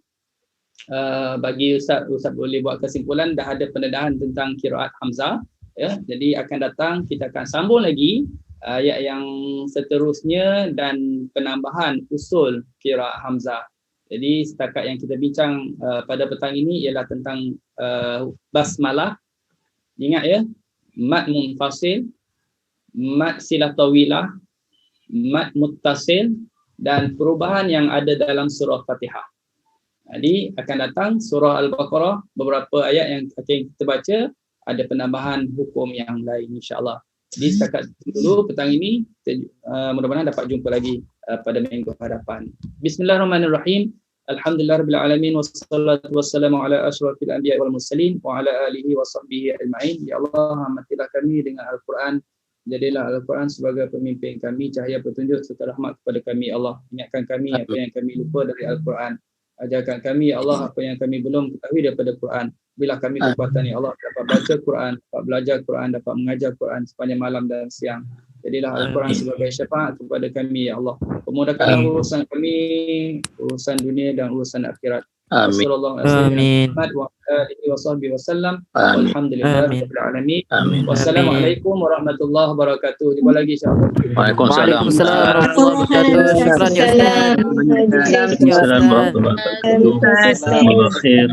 Bagi Ustaz boleh buat kesimpulan, dah ada pendedahan tentang qiraat Hamzah ya. Jadi akan datang kita akan sambung lagi ayat yang seterusnya dan penambahan usul qiraat Hamzah. Jadi setakat yang kita bincang pada petang ini ialah tentang basmalah. Ingat ya, mad munfasil, mad silah tawilah, mad muttasil dan perubahan yang ada dalam surah Fatihah. Jadi akan datang surah Al-Baqarah, beberapa ayat yang akan kita baca, ada penambahan hukum yang lain insya-Allah. Jadi setakat dulu petang ini, mudah-mudahan dapat jumpa lagi pada minggu hadapan. Bismillahirrahmanirrahim. Alhamdulillahirabbil alamin wassalatu wassalamu ala asyrafil anbiya'i wal mursalin wa ala alihi wa sahbihi ajma'in. Ya Allah, rahmatilah kami dengan Al-Quran. Jadilah Al-Quran sebagai pemimpin kami, cahaya petunjuk serta rahmat kepada kami. Allah, ingatkan kami apa yang kami lupa dari Al-Quran. Ajarkan kami ya Allah apa yang kami belum ketahui daripada Quran. Bila kami kekuatan ya Allah dapat baca Quran, dapat belajar Quran, dapat mengajar Quran sepanjang malam dan siang. Jadilah Al-Quran sebagai syafaat kepada kami ya Allah. Pemudahkanlah urusan kami, urusan dunia dan urusan akhirat. Amin. Muhammad wa alihi wa sahbihi wasallam. Walhamdulillahirabbil alamin. Wassalamualaikum warahmatullahi wabarakatuh. Jumpa lagi insya-Allah. Waalaikumsalam warahmatullahi wabarakatuh. Syukran ya Ustaz. Waalaikumsalam warahmatullahi wabarakatuh. Jazakallahu khair.